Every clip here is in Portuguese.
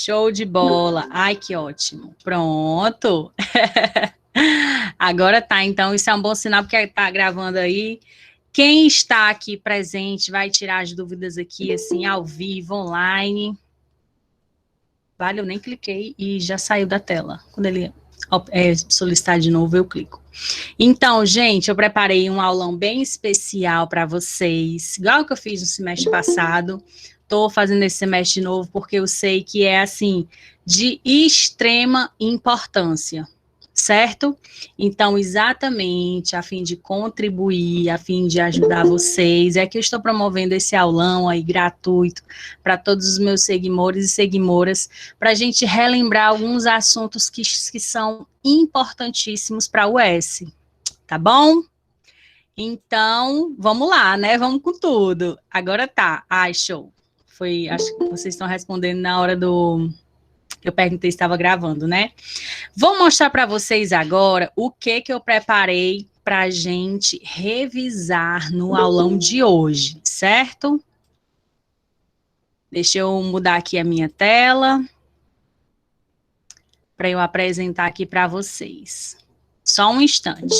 Show de bola. Ai, que ótimo. Pronto. Agora tá, então isso é um bom sinal, porque tá gravando aí. Quem está aqui presente vai tirar as dúvidas aqui, assim, ao vivo, online. Vale, eu nem cliquei e já saiu da tela. Quando ele solicitar de novo, eu clico. Então, gente, eu preparei um aulão bem especial para vocês, igual que eu fiz no semestre passado. Estou fazendo esse semestre de novo porque eu sei que é, assim, de extrema importância, certo? Então, exatamente, a fim de contribuir, a fim de ajudar vocês, é que eu estou promovendo esse aulão aí gratuito para todos os meus seguidores e seguidoras, para a gente relembrar alguns assuntos que são importantíssimos para a UES, tá bom? Então, vamos lá, né? Vamos com tudo. Agora tá. Ai, show. Acho que vocês estão respondendo na hora do... Eu perguntei se estava gravando, né? Vou mostrar para vocês agora o que eu preparei para a gente revisar no aulão de hoje, certo? Deixa eu mudar aqui a minha tela para eu apresentar aqui para vocês. Só um instante.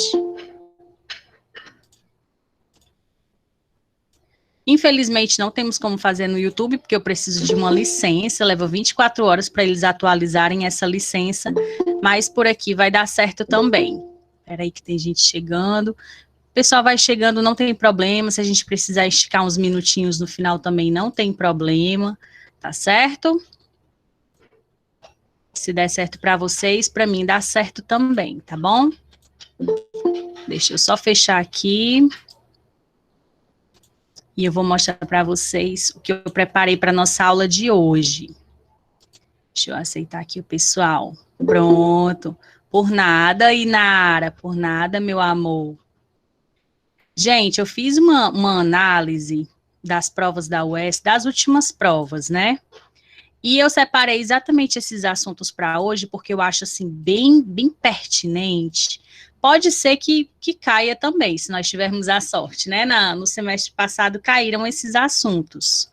Infelizmente, não temos como fazer no YouTube, porque eu preciso de uma licença, leva 24 horas para eles atualizarem essa licença, mas por aqui vai dar certo também. Espera aí que tem gente chegando. O pessoal vai chegando, não tem problema, se a gente precisar esticar uns minutinhos no final também não tem problema, tá certo? Se der certo para vocês, para mim dá certo também, tá bom? Deixa eu só fechar aqui. E eu vou mostrar para vocês o que eu preparei para a nossa aula de hoje. Deixa eu aceitar aqui o pessoal. Pronto. Por nada, Inara. Por nada, meu amor. Gente, eu fiz uma análise das provas da UES, das últimas provas, né? E eu separei exatamente esses assuntos para hoje, porque eu acho, assim, bem pertinente. Pode ser que caia também, se nós tivermos a sorte, né? No semestre passado caíram esses assuntos.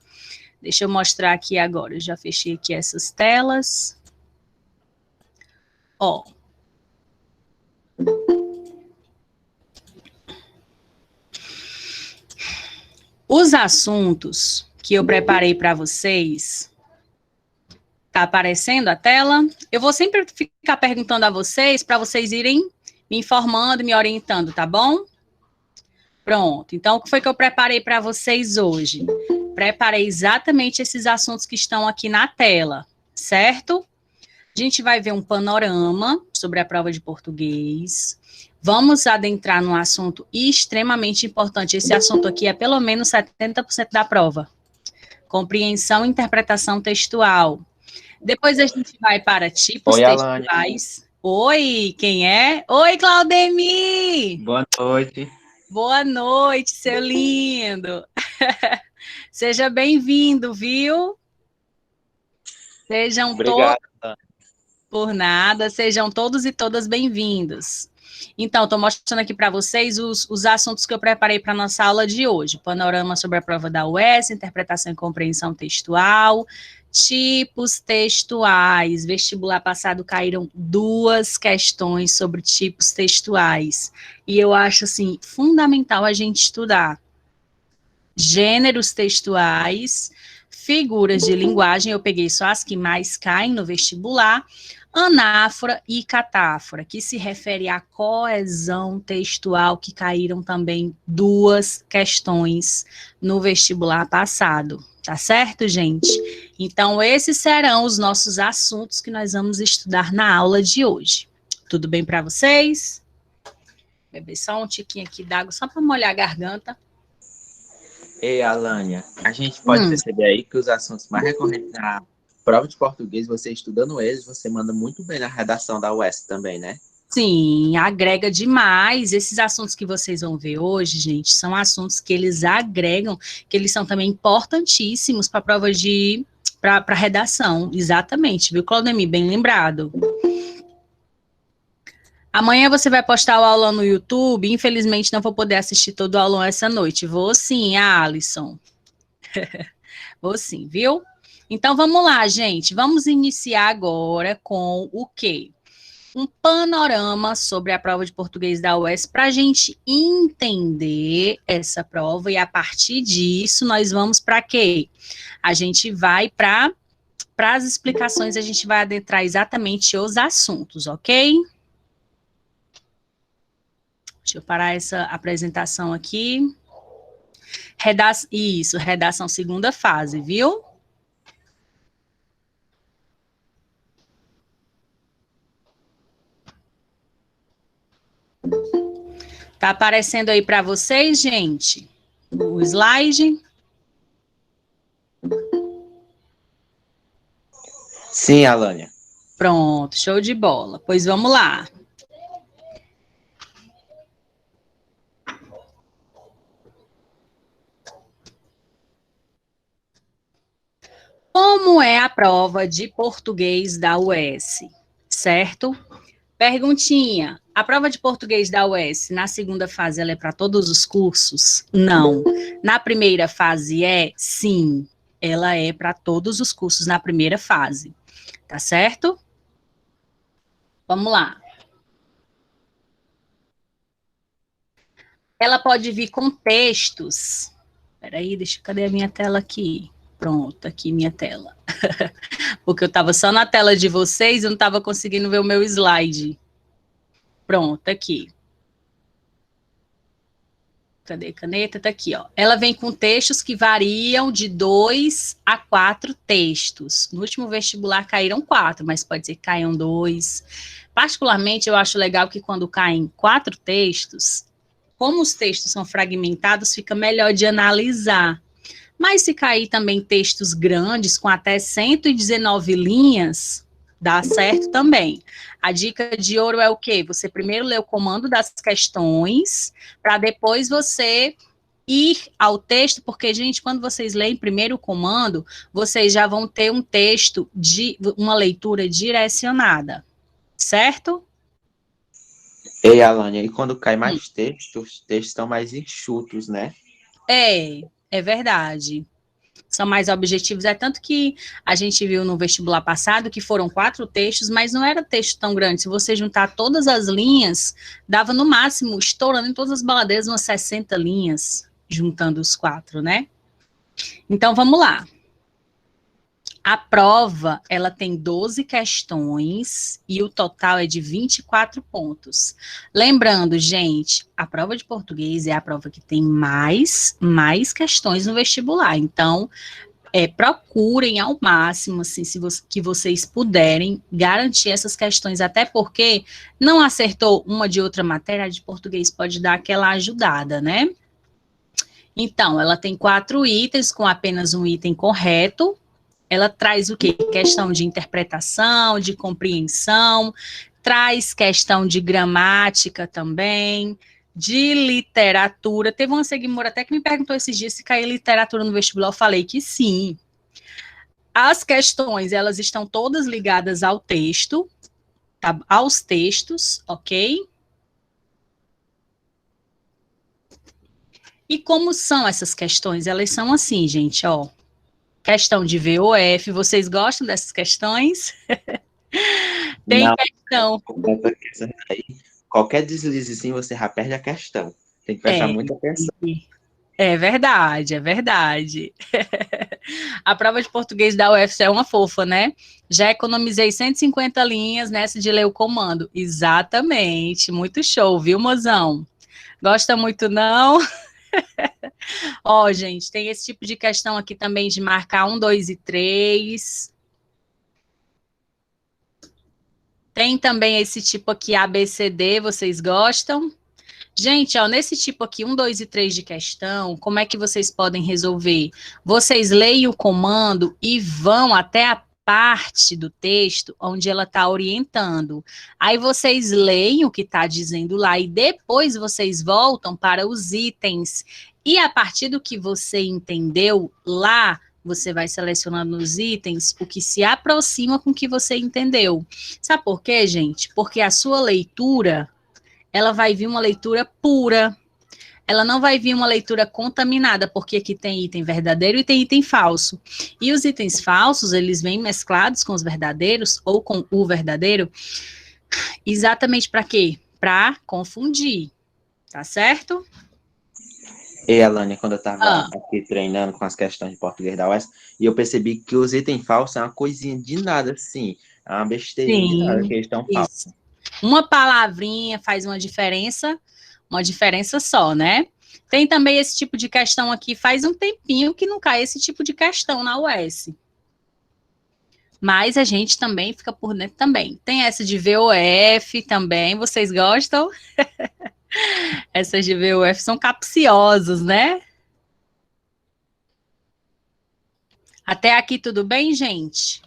Deixa eu mostrar aqui agora, eu já fechei aqui essas telas. Ó. Os assuntos que eu preparei para vocês... Tá aparecendo a tela? Eu vou sempre ficar perguntando a vocês, para vocês irem me informando, me orientando, tá bom? Pronto. Então, o que foi que eu preparei para vocês hoje? Preparei exatamente esses assuntos que estão aqui na tela, certo? A gente vai ver um panorama sobre a prova de português. Vamos adentrar num assunto extremamente importante. Esse assunto aqui é pelo menos 70% da prova. Compreensão e interpretação textual. Depois a gente vai para tipos textuais. Oi, quem é? Oi, Claudemir! Boa noite. Boa noite, seu lindo! Seja bem-vindo, viu? Sejam Obrigado. Por nada, sejam todos e todas bem-vindos. Então, estou mostrando aqui para vocês os assuntos que eu preparei para a nossa aula de hoje. Panorama sobre a prova da UES, interpretação e compreensão textual, tipos textuais. Vestibular passado caíram 2 questões sobre tipos textuais. E eu acho, assim, fundamental a gente estudar gêneros textuais, figuras de linguagem, eu peguei só as que mais caem no vestibular, anáfora e catáfora, que se refere à coesão textual, que caíram também 2 questões no vestibular passado, tá certo, gente? Então, esses serão os nossos assuntos que nós vamos estudar na aula de hoje. Tudo bem para vocês? Beber só um tiquinho aqui d'água, só para molhar a garganta. Ei, Alânia, a gente pode perceber aí que os assuntos mais recorrentes na prova de português, você estudando eles, você manda muito bem na redação da UES também, né? Sim, agrega demais. Esses assuntos que vocês vão ver hoje, gente, são assuntos que eles agregam, que eles são também importantíssimos para a prova para redação. Exatamente, viu, Claudemir? Bem lembrado. Amanhã você vai postar o aulão no YouTube. Infelizmente, não vou poder assistir todo o aulão essa noite. Vou sim, Alisson. Vou sim, viu? Então, vamos lá, gente. Vamos iniciar agora com o quê? Um panorama sobre a prova de português da UES para a gente entender essa prova e a partir disso nós vamos para quê? A gente vai para as explicações, a gente vai adentrar exatamente os assuntos, ok? Deixa eu parar essa apresentação aqui. Redação segunda fase, viu? Tá aparecendo aí para vocês, gente? O slide? Sim, Alânia. Pronto, show de bola. Pois vamos lá. Como é a prova de português da UES? Certo? Perguntinha. A prova de português da UES, na segunda fase, ela é para todos os cursos? Não. Na primeira fase é? Sim. Ela é para todos os cursos na primeira fase. Tá certo? Vamos lá. Ela pode vir com textos. Peraí, cadê a minha tela aqui? Pronto, aqui minha tela. Porque eu estava só na tela de vocês e não estava conseguindo ver o meu slide. Pronto, aqui. Cadê a caneta? Tá aqui, ó. Ela vem com textos que variam de 2 a 4 textos. No último vestibular caíram 4, mas pode ser que caiam 2. Particularmente, eu acho legal que quando caem 4 textos, como os textos são fragmentados, fica melhor de analisar. Mas se cair também textos grandes, com até 119 linhas, dá certo também. A dica de ouro é o quê? Você primeiro lê o comando das questões, para depois você ir ao texto, porque, gente, quando vocês leem primeiro o comando, vocês já vão ter um texto, uma leitura direcionada, certo? Ei, Alânia, e quando cai mais textos, os textos estão mais enxutos, né? É verdade. São mais objetivos, é tanto que a gente viu no vestibular passado que foram 4 textos, mas não era texto tão grande. Se você juntar todas as linhas, dava no máximo, estourando em todas as baladeiras, umas 60 linhas, juntando os 4, né? Então, vamos lá. A prova, ela tem 12 questões e o total é de 24 pontos. Lembrando, gente, a prova de português é a prova que tem mais questões no vestibular. Então, procurem ao máximo, assim, que vocês puderem, garantir essas questões, até porque não acertou uma de outra matéria, a de português pode dar aquela ajudada, né? Então, ela tem 4 itens, com apenas um item correto. Ela traz o quê? Questão de interpretação, de compreensão, traz questão de gramática também, de literatura. Teve uma seguidora até que me perguntou esses dias se caía literatura no vestibular, eu falei que sim. As questões, elas estão todas ligadas ao texto, tá? Aos textos, ok? E como são essas questões? Elas são assim, gente, ó. Questão de VOF, vocês gostam dessas questões? Tem Não, questão. Qualquer deslizezinho você já perde a questão. Tem que prestar muita atenção. É verdade, é verdade. A prova de português da UFC é uma fofa, né? Já economizei 150 linhas nessa de ler o comando. Exatamente, muito show, viu, mozão? Gosta muito, não? Ó, gente, tem esse tipo de questão aqui também de marcar 1, 2 e 3. Tem também esse tipo aqui, ABCD, vocês gostam? Gente, ó, nesse tipo aqui, 1, 2 e 3 de questão, como é que vocês podem resolver? Vocês leem o comando e vão até a parte do texto onde ela está orientando. Aí vocês leem o que está dizendo lá e depois vocês voltam para os itens. E a partir do que você entendeu lá, você vai selecionando nos itens o que se aproxima com o que você entendeu. Sabe por quê, gente? Porque a sua leitura, ela vai vir uma leitura pura. ela não vai vir uma leitura contaminada, porque aqui tem item verdadeiro e tem item falso. E os itens falsos, eles vêm mesclados com os verdadeiros ou com o verdadeiro, exatamente para quê? Para confundir, tá certo? E, Alane, quando eu estava aqui treinando com as questões de português da UES, e eu percebi que os itens falsos é uma coisinha de nada, assim. É uma besteirinha de nada que eles estão falsos. Isso. Uma palavrinha faz uma diferença só, né? Tem também esse tipo de questão aqui, faz um tempinho que não cai esse tipo de questão na UES. Mas a gente também fica por dentro também. Tem essa de VOF também, vocês gostam? Essas de VOF são capciosas, né? Até aqui tudo bem, gente?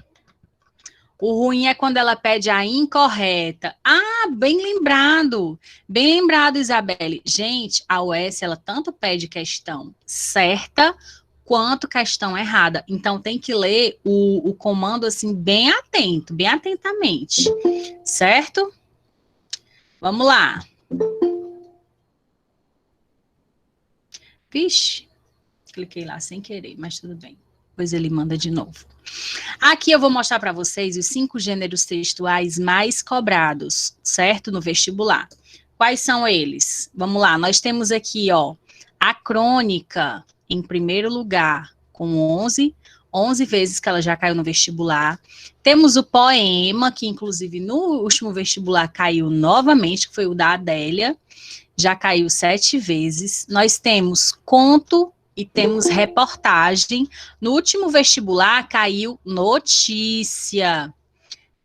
O ruim é quando ela pede a incorreta. Ah, bem lembrado. Bem lembrado, Isabelle. Gente, a UES, ela tanto pede questão certa quanto questão errada. Então, tem que ler o comando, assim, bem atento, bem atentamente. Certo? Vamos lá. Vixe, cliquei lá sem querer, mas tudo bem. Depois ele manda de novo. Aqui eu vou mostrar para vocês os 5 gêneros textuais mais cobrados, certo? No vestibular. Quais são eles? Vamos lá, nós temos aqui, ó, a crônica, em primeiro lugar, com 11 vezes que ela já caiu no vestibular. Temos o poema, que inclusive no último vestibular caiu novamente, que foi o da Adélia, já caiu 7 vezes. Nós temos conto, e temos reportagem. No último vestibular caiu notícia.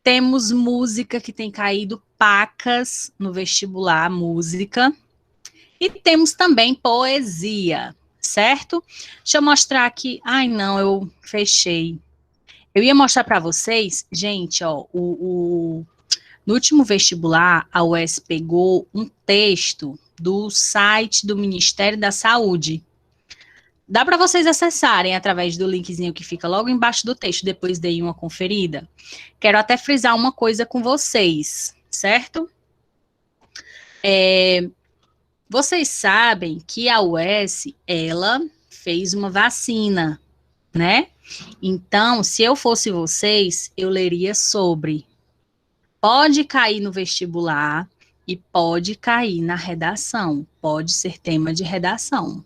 Temos música, que tem caído pacas no vestibular, música. E temos também poesia, certo? Deixa eu mostrar aqui. Ai, não, eu fechei. Eu ia mostrar para vocês, gente, ó, no último vestibular, a UES pegou um texto do site do Ministério da Saúde. Dá para vocês acessarem através do linkzinho que fica logo embaixo do texto, depois deem uma conferida. Quero até frisar uma coisa com vocês, certo? Vocês sabem que a UES, ela fez uma vacina, né? Então, se eu fosse vocês, eu leria sobre. Pode cair no vestibular e pode cair na redação. Pode ser tema de redação.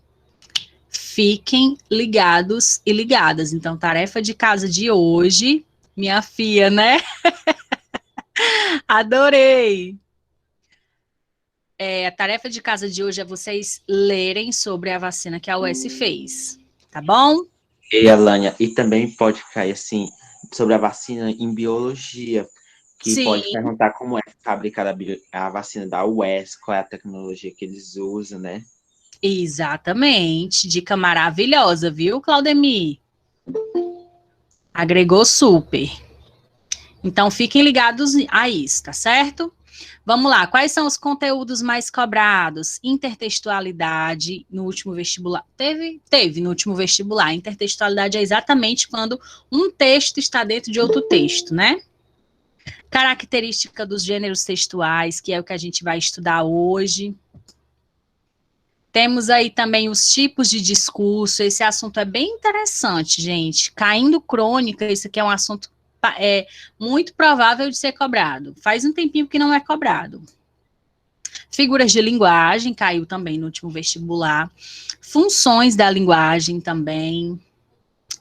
Fiquem ligados e ligadas. Então, tarefa de casa de hoje, minha filha, né? Adorei! A tarefa de casa de hoje é vocês lerem sobre a vacina que a UES fez, tá bom? E, Alânia, e também pode cair, assim, sobre a vacina em biologia, que Sim. pode perguntar como é fabricada a vacina da UES, qual é a tecnologia que eles usam, né? Exatamente. Dica maravilhosa, viu, Claudemir? Agregou super. Então, fiquem ligados a isso, tá certo? Vamos lá, quais são os conteúdos mais cobrados? Intertextualidade no último vestibular. Teve no último vestibular. Intertextualidade é exatamente quando um texto está dentro de outro texto, né? Característica dos gêneros textuais, que é o que a gente vai estudar hoje. Temos aí também os tipos de discurso. Esse assunto é bem interessante, gente. Caindo crônica, isso aqui é um assunto muito provável de ser cobrado. Faz um tempinho que não é cobrado. Figuras de linguagem, caiu também no último vestibular. Funções da linguagem também.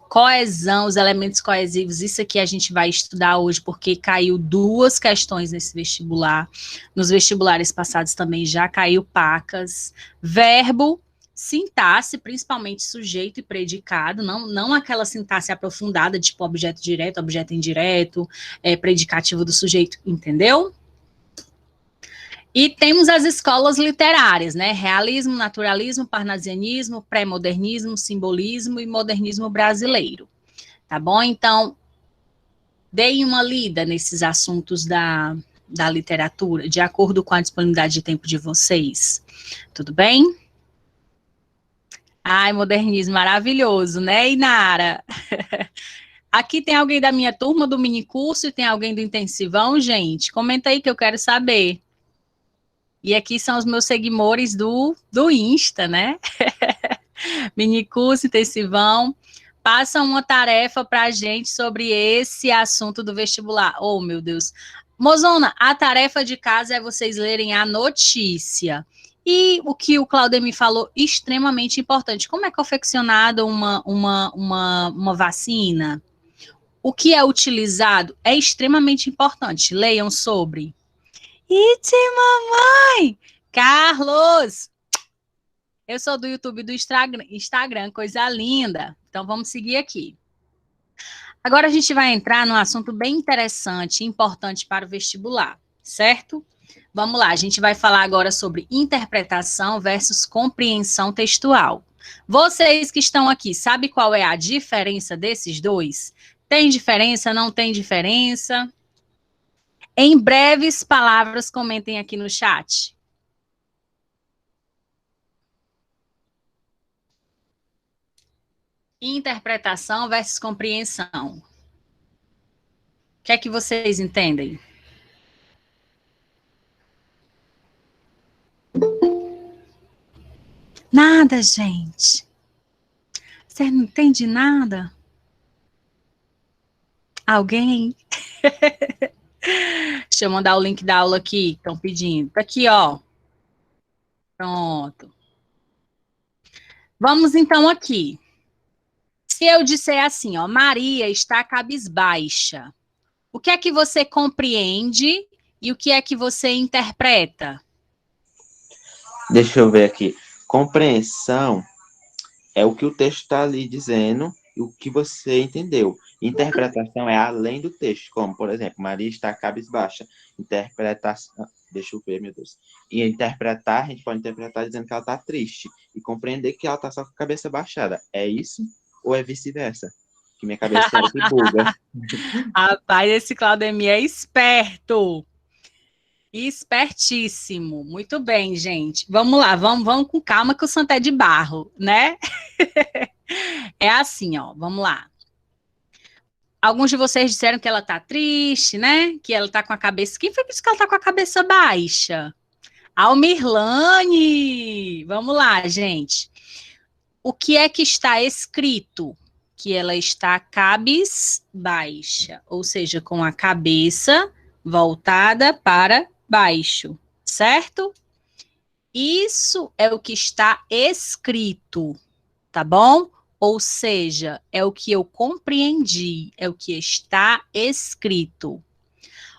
Coesão, os elementos coesivos, isso aqui a gente vai estudar hoje, porque caiu 2 questões nesse vestibular. Nos vestibulares passados também já caiu pacas. Verbo, sintaxe, principalmente sujeito e predicado, não aquela sintaxe aprofundada, tipo objeto direto, objeto indireto, predicativo do sujeito, entendeu? E temos as escolas literárias, né? Realismo, naturalismo, parnasianismo, pré-modernismo, simbolismo e modernismo brasileiro. Tá bom? Então, deem uma lida nesses assuntos da literatura, de acordo com a disponibilidade de tempo de vocês. Tudo bem? Ai, modernismo maravilhoso, né, Inara? Aqui tem alguém da minha turma do minicurso e tem alguém do intensivão, gente? Comenta aí que eu quero saber. E aqui são os meus seguidores do Insta, né? Minicurso intensivão. Passa uma tarefa para a gente sobre esse assunto do vestibular. Oh, meu Deus. Mozona, a tarefa de casa é vocês lerem a notícia. E o que o Claudemir falou, extremamente importante. Como é confeccionada uma vacina? O que é utilizado é extremamente importante. Leiam sobre. Iti, mamãe! Carlos! Eu sou do YouTube do Instagram, coisa linda. Então, vamos seguir aqui. Agora, a gente vai entrar num assunto bem interessante e importante para o vestibular, certo? Vamos lá, a gente vai falar agora sobre interpretação versus compreensão textual. Vocês que estão aqui, sabem qual é a diferença desses dois? Tem diferença, não tem diferença? Em breves palavras, comentem aqui no chat. Interpretação versus compreensão. O que é que vocês entendem? Nada, gente. Você não entende nada? Alguém? Deixa eu mandar o link da aula aqui, estão pedindo. Tá aqui, ó. Pronto. Vamos então aqui. Se eu disser assim, ó, Maria está cabisbaixa, o que é que você compreende e o que é que você interpreta? Deixa eu ver aqui. Compreensão é o que o texto está ali dizendo e o que você entendeu. Interpretação é além do texto, como, por exemplo, Maria está cabisbaixa. Interpretação, deixa eu ver, meu Deus. E interpretar, a gente pode interpretar dizendo que ela está triste e compreender que ela está só com a cabeça baixada. É isso ou é vice-versa? Que minha cabeça é que buga. Rapaz, esse Claudemir é esperto. Espertíssimo. Muito bem, gente. Vamos lá, vamos com calma que o santo é de barro, né? É assim, ó, vamos lá. Alguns de vocês disseram que ela tá triste, né? Que ela tá com a cabeça... Quem foi que disse que ela tá com a cabeça baixa? Almirlane! Vamos lá, gente. O que é que está escrito? Que ela está cabisbaixa, ou seja, com a cabeça voltada para baixo, certo? Isso é o que está escrito, tá bom? Ou seja, é o que eu compreendi, é o que está escrito.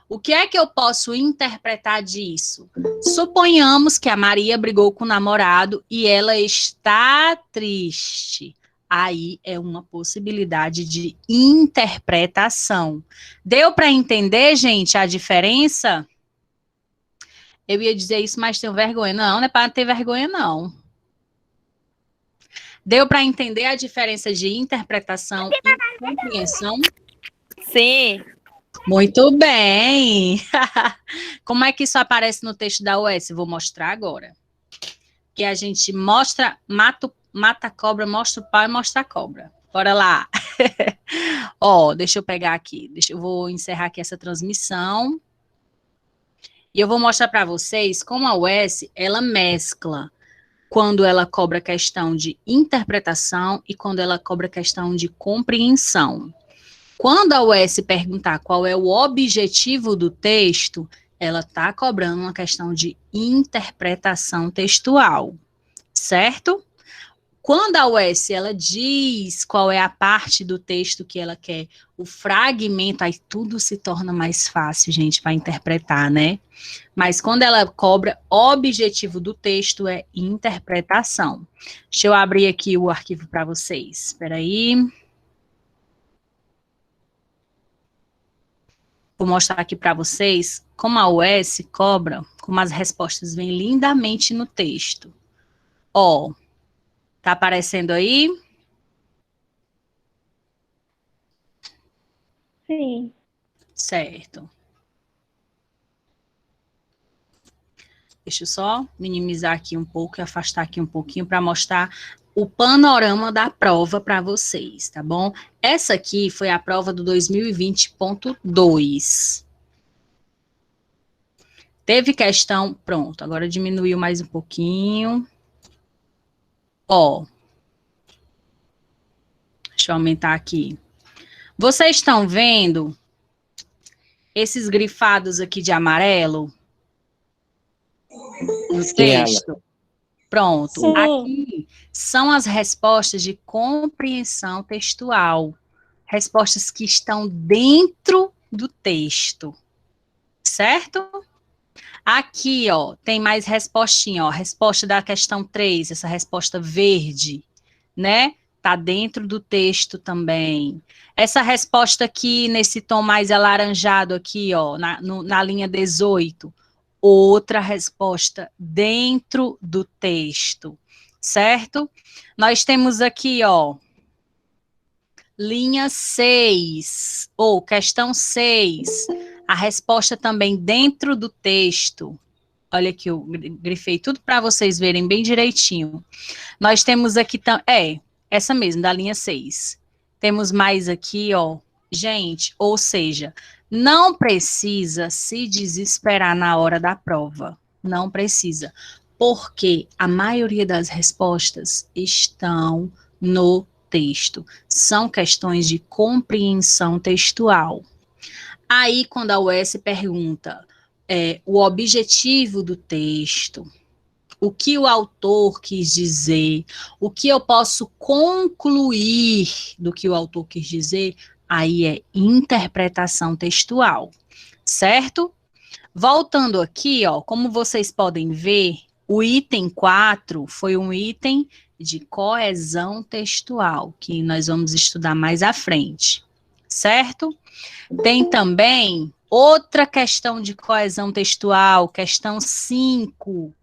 O que é que eu posso interpretar disso? Suponhamos que a Maria brigou com o namorado e ela está triste. Aí é uma possibilidade de interpretação. Deu para entender, gente, a diferença? Eu ia dizer isso, mas tenho vergonha. Não é para ter vergonha, não. Deu para entender a diferença de interpretação e compreensão? Sim. Muito bem. Como é que isso aparece no texto da UES? Vou mostrar agora. Que a gente mostra, mata a cobra, mostra o pau e mostra a cobra. Bora lá. Ó, deixa eu pegar aqui. Eu vou encerrar aqui essa transmissão. E eu vou mostrar para vocês como a UES, ela mescla quando ela cobra questão de interpretação e quando ela cobra questão de compreensão. Quando a UES perguntar qual é o objetivo do texto, ela está cobrando uma questão de interpretação textual, certo? Quando a UES, ela diz qual é a parte do texto que ela quer, o fragmento, aí tudo se torna mais fácil, gente, para interpretar, né? Mas quando ela cobra, o objetivo do texto é interpretação. Deixa eu abrir aqui o arquivo para vocês. Espera aí. Vou mostrar aqui para vocês como a UES cobra, como as respostas vêm lindamente no texto. Ó, tá aparecendo aí? Sim. Certo. Deixa eu só minimizar aqui um pouco e afastar aqui um pouquinho para mostrar o panorama da prova para vocês, tá bom? Essa aqui foi a prova do 2020.2. Teve questão, pronto, agora diminuiu mais um pouquinho. Ó, deixa eu aumentar aqui. Vocês estão vendo esses grifados aqui de amarelo no Sim, texto? Pronto. Sim. Aqui são as respostas de compreensão textual. Respostas que estão dentro do texto. Certo? Aqui, ó, tem mais respostinha, ó. Resposta da questão 3, essa resposta verde, né? Tá dentro do texto também. Essa resposta aqui, nesse tom mais alaranjado aqui, ó, na linha 18, outra resposta dentro do texto, certo? Nós temos aqui, ó, linha 6, ou questão 6, a resposta também dentro do texto. Olha aqui, eu grifei tudo para vocês verem bem direitinho. Nós temos aqui, essa mesmo, da linha 6. Temos mais aqui, ó, gente, ou seja, não precisa se desesperar na hora da prova. Não precisa. Porque a maioria das respostas estão no texto. São questões de compreensão textual. Aí, quando a UES pergunta o objetivo do texto, o que o autor quis dizer, o que eu posso concluir do que o autor quis dizer, aí é interpretação textual, certo? Voltando aqui, ó, como vocês podem ver, o item 4 foi um item de coesão textual, que nós vamos estudar mais à frente, certo? Tem também outra questão de coesão textual, questão 5,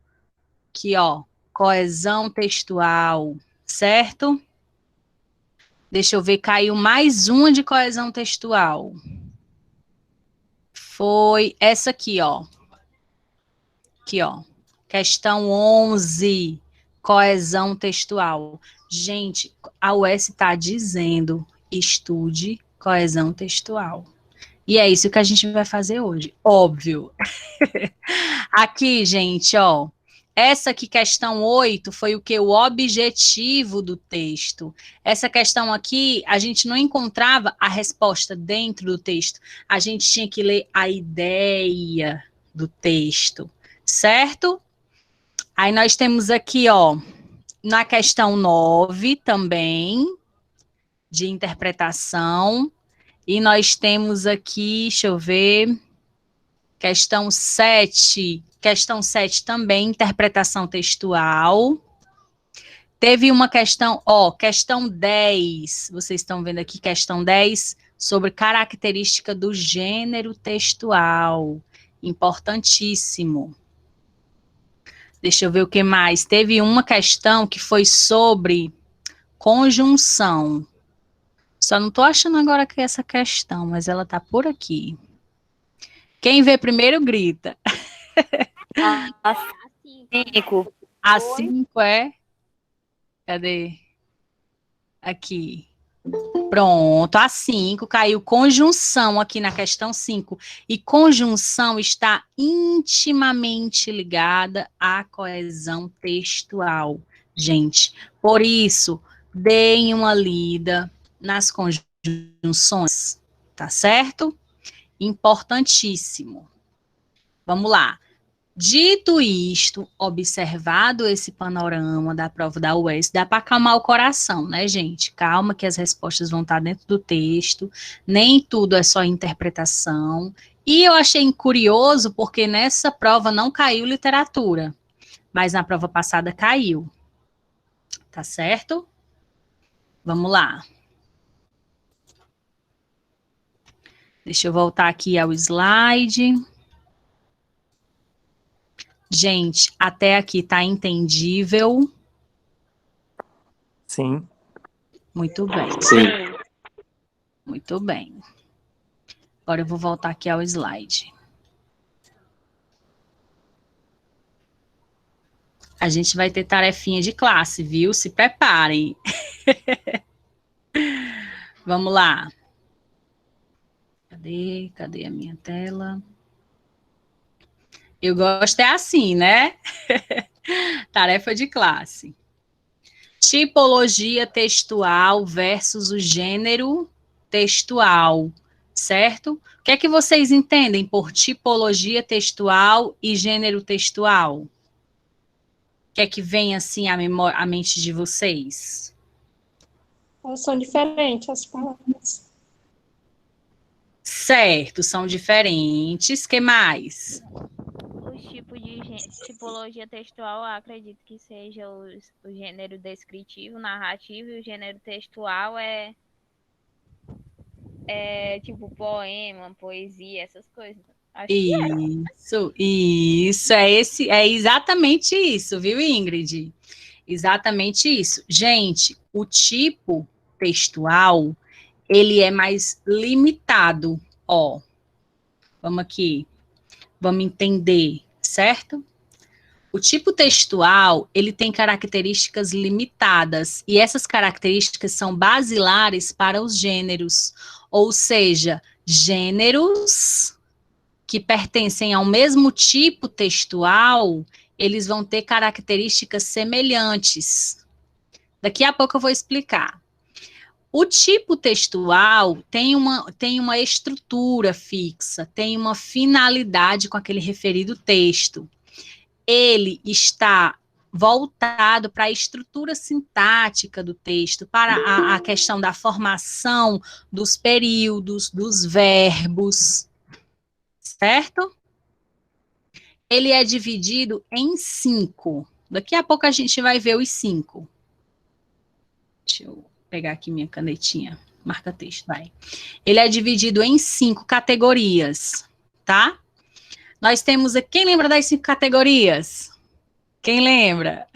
aqui, ó, coesão textual, certo? Deixa eu ver, caiu mais uma de coesão textual. Foi essa aqui, ó. Aqui, ó. Questão 11, coesão textual. Gente, a UES está dizendo, estude coesão textual. E é isso que a gente vai fazer hoje, óbvio. Aqui, gente, ó. Essa aqui, questão 8, foi o que? O objetivo do texto. Essa questão aqui, a gente não encontrava a resposta dentro do texto. A gente tinha que ler a ideia do texto, certo? Aí nós temos aqui, ó, na questão 9 também, de interpretação. E nós temos aqui, deixa eu ver, questão 7 também, interpretação textual. Teve uma questão, ó, questão 10, vocês estão vendo aqui, questão 10, sobre característica do gênero textual. Importantíssimo. Deixa eu ver o que mais. Teve uma questão que foi sobre conjunção. Só não estou achando agora que é essa questão, mas ela está por aqui. Quem vê primeiro grita. A 5. A 5 é? Cadê? Aqui. Pronto, a 5 caiu conjunção aqui na questão 5. E conjunção está intimamente ligada à coesão textual, gente. Por isso, deem uma lida nas conjunções, tá certo? Importantíssimo. Vamos lá. Dito isto, observado esse panorama da prova da UES, dá para acalmar o coração, né, gente? Calma que as respostas vão estar dentro do texto, nem tudo é só interpretação. E eu achei curioso porque nessa prova não caiu literatura, mas na prova passada caiu. Tá certo? Vamos lá. Deixa eu voltar aqui ao slide. Gente, até aqui tá entendível? Sim. Muito bem. Sim. Muito bem. Agora eu vou voltar aqui ao slide. A gente vai ter tarefinha de classe, viu? Se preparem. Vamos lá. Cadê a minha tela? Eu gosto é assim, né? Tarefa de classe. Tipologia textual versus o gênero textual, certo? O que é que vocês entendem por tipologia textual e gênero textual? O que é que vem assim à mente de vocês? Elas são diferentes, as palavras. Certo, são diferentes. Que mais? Os tipos de tipologia textual, eu acredito que seja o gênero descritivo, narrativo, e o gênero textual é tipo poema, poesia, essas coisas. Acho que Isso, é exatamente isso, viu, Ingrid? Exatamente isso. Gente, o tipo textual, ele é mais limitado, ó. Vamos aqui, vamos entender, certo? O tipo textual, ele tem características limitadas, e essas características são basilares para os gêneros, ou seja, gêneros que pertencem ao mesmo tipo textual, eles vão ter características semelhantes. Daqui a pouco eu vou explicar. O tipo textual tem uma estrutura fixa, tem uma finalidade com aquele referido texto. Ele está voltado para a estrutura sintática do texto, para a questão da formação dos períodos, dos verbos, certo? Ele é dividido em 5. Daqui a pouco a gente vai ver os 5. Deixa eu pegar aqui minha canetinha. Marca texto, vai. Ele é dividido em 5 categorias, tá? Nós temos... Quem lembra das 5 categorias? Quem lembra?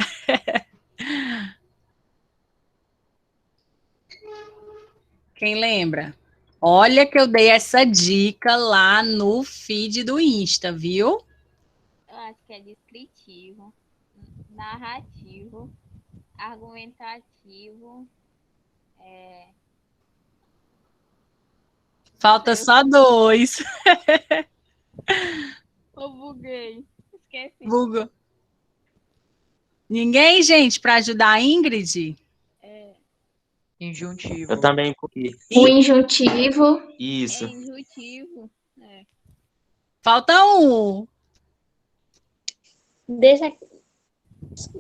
Quem lembra? Olha que eu dei essa dica lá no feed do Insta, viu? eu acho que é descritivo, narrativo, argumentativo, Falta só 2. eu buguei, esqueci. Google. Ninguém, gente, para ajudar a Ingrid? Injuntivo. Eu também, porque... O injuntivo. Isso. É injuntivo. Falta 1. Deixa...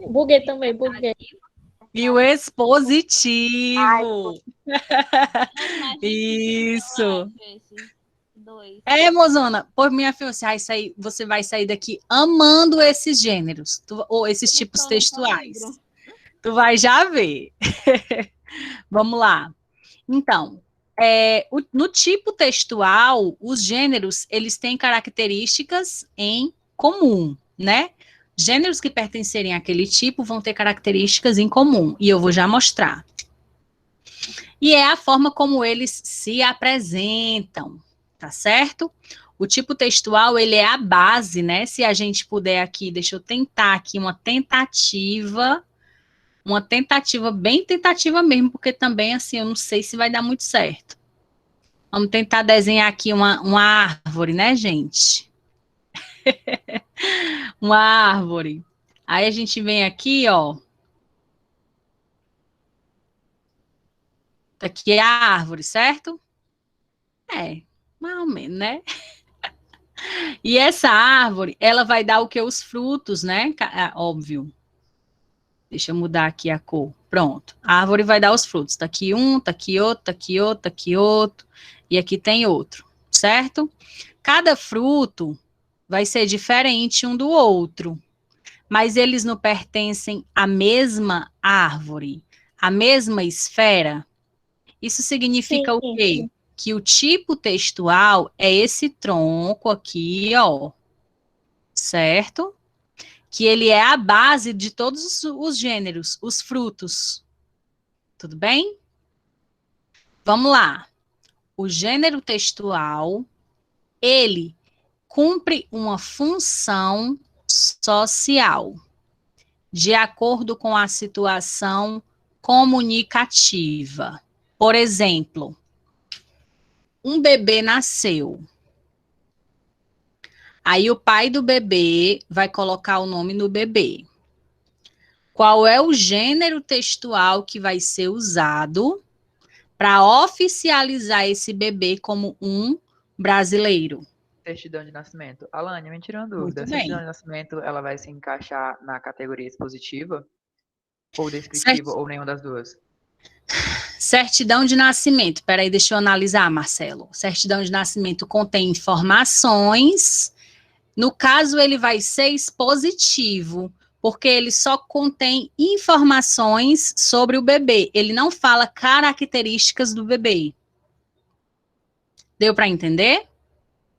Buguei também, buguei. E o expositivo. Isso. É, mozona, por minha filha, você vai sair daqui amando esses gêneros, ou esses tipos textuais. Tu vai já ver. Vamos lá. Então, no tipo textual, os gêneros, eles têm características em comum, né? Gêneros que pertencerem àquele tipo vão ter características em comum, e eu vou já mostrar. E é a forma como eles se apresentam, tá certo? O tipo textual, ele é a base, né? Se a gente puder aqui, deixa eu tentar aqui uma tentativa bem tentativa mesmo, porque também, assim, eu não sei se vai dar muito certo. Vamos tentar desenhar aqui uma árvore, né, gente? Uma árvore. Aí a gente vem aqui, ó. Aqui é a árvore, certo? Mais ou menos, né? E essa árvore, ela vai dar o que? Os frutos, né? Óbvio. Deixa eu mudar aqui a cor. Pronto. A árvore vai dar os frutos. Tá aqui um, tá aqui outro, tá aqui outro, tá aqui outro. E aqui tem outro, certo? Cada fruto vai ser diferente um do outro. Mas eles não pertencem à mesma árvore, à mesma esfera. Isso significa o quê? Que o tipo textual é esse tronco aqui, ó, certo? Que ele é a base de todos os gêneros, os frutos. Tudo bem? Vamos lá. O gênero textual, ele cumpre uma função social, de acordo com a situação comunicativa. Por exemplo, um bebê nasceu. Aí o pai do bebê vai colocar o nome no bebê. Qual é o gênero textual que vai ser usado para oficializar esse bebê como um brasileiro? Certidão de nascimento. Alane, me tira uma Muito dúvida. bem. Certidão de nascimento, ela vai se encaixar na categoria expositiva ou descritiva Certo. ou nenhuma das duas? Certidão de nascimento. Peraí, deixa eu analisar, Marcelo. Certidão de nascimento contém informações. No caso, ele vai ser expositivo, porque ele só contém informações sobre o bebê. Ele não fala características do bebê. Deu para entender?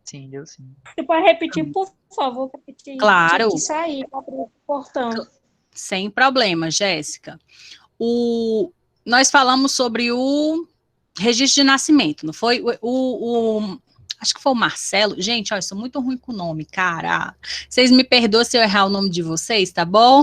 Sim, deu sim. Você pode repetir, por favor? Repetir. Claro. Tive que sair para abrir o portão. Sem problema, Jéssica. Nós falamos sobre o registro de nascimento, não foi? Acho que foi o Marcelo. Gente, olha, eu sou muito ruim com o nome, cara. Vocês me perdoam se eu errar o nome de vocês, tá bom?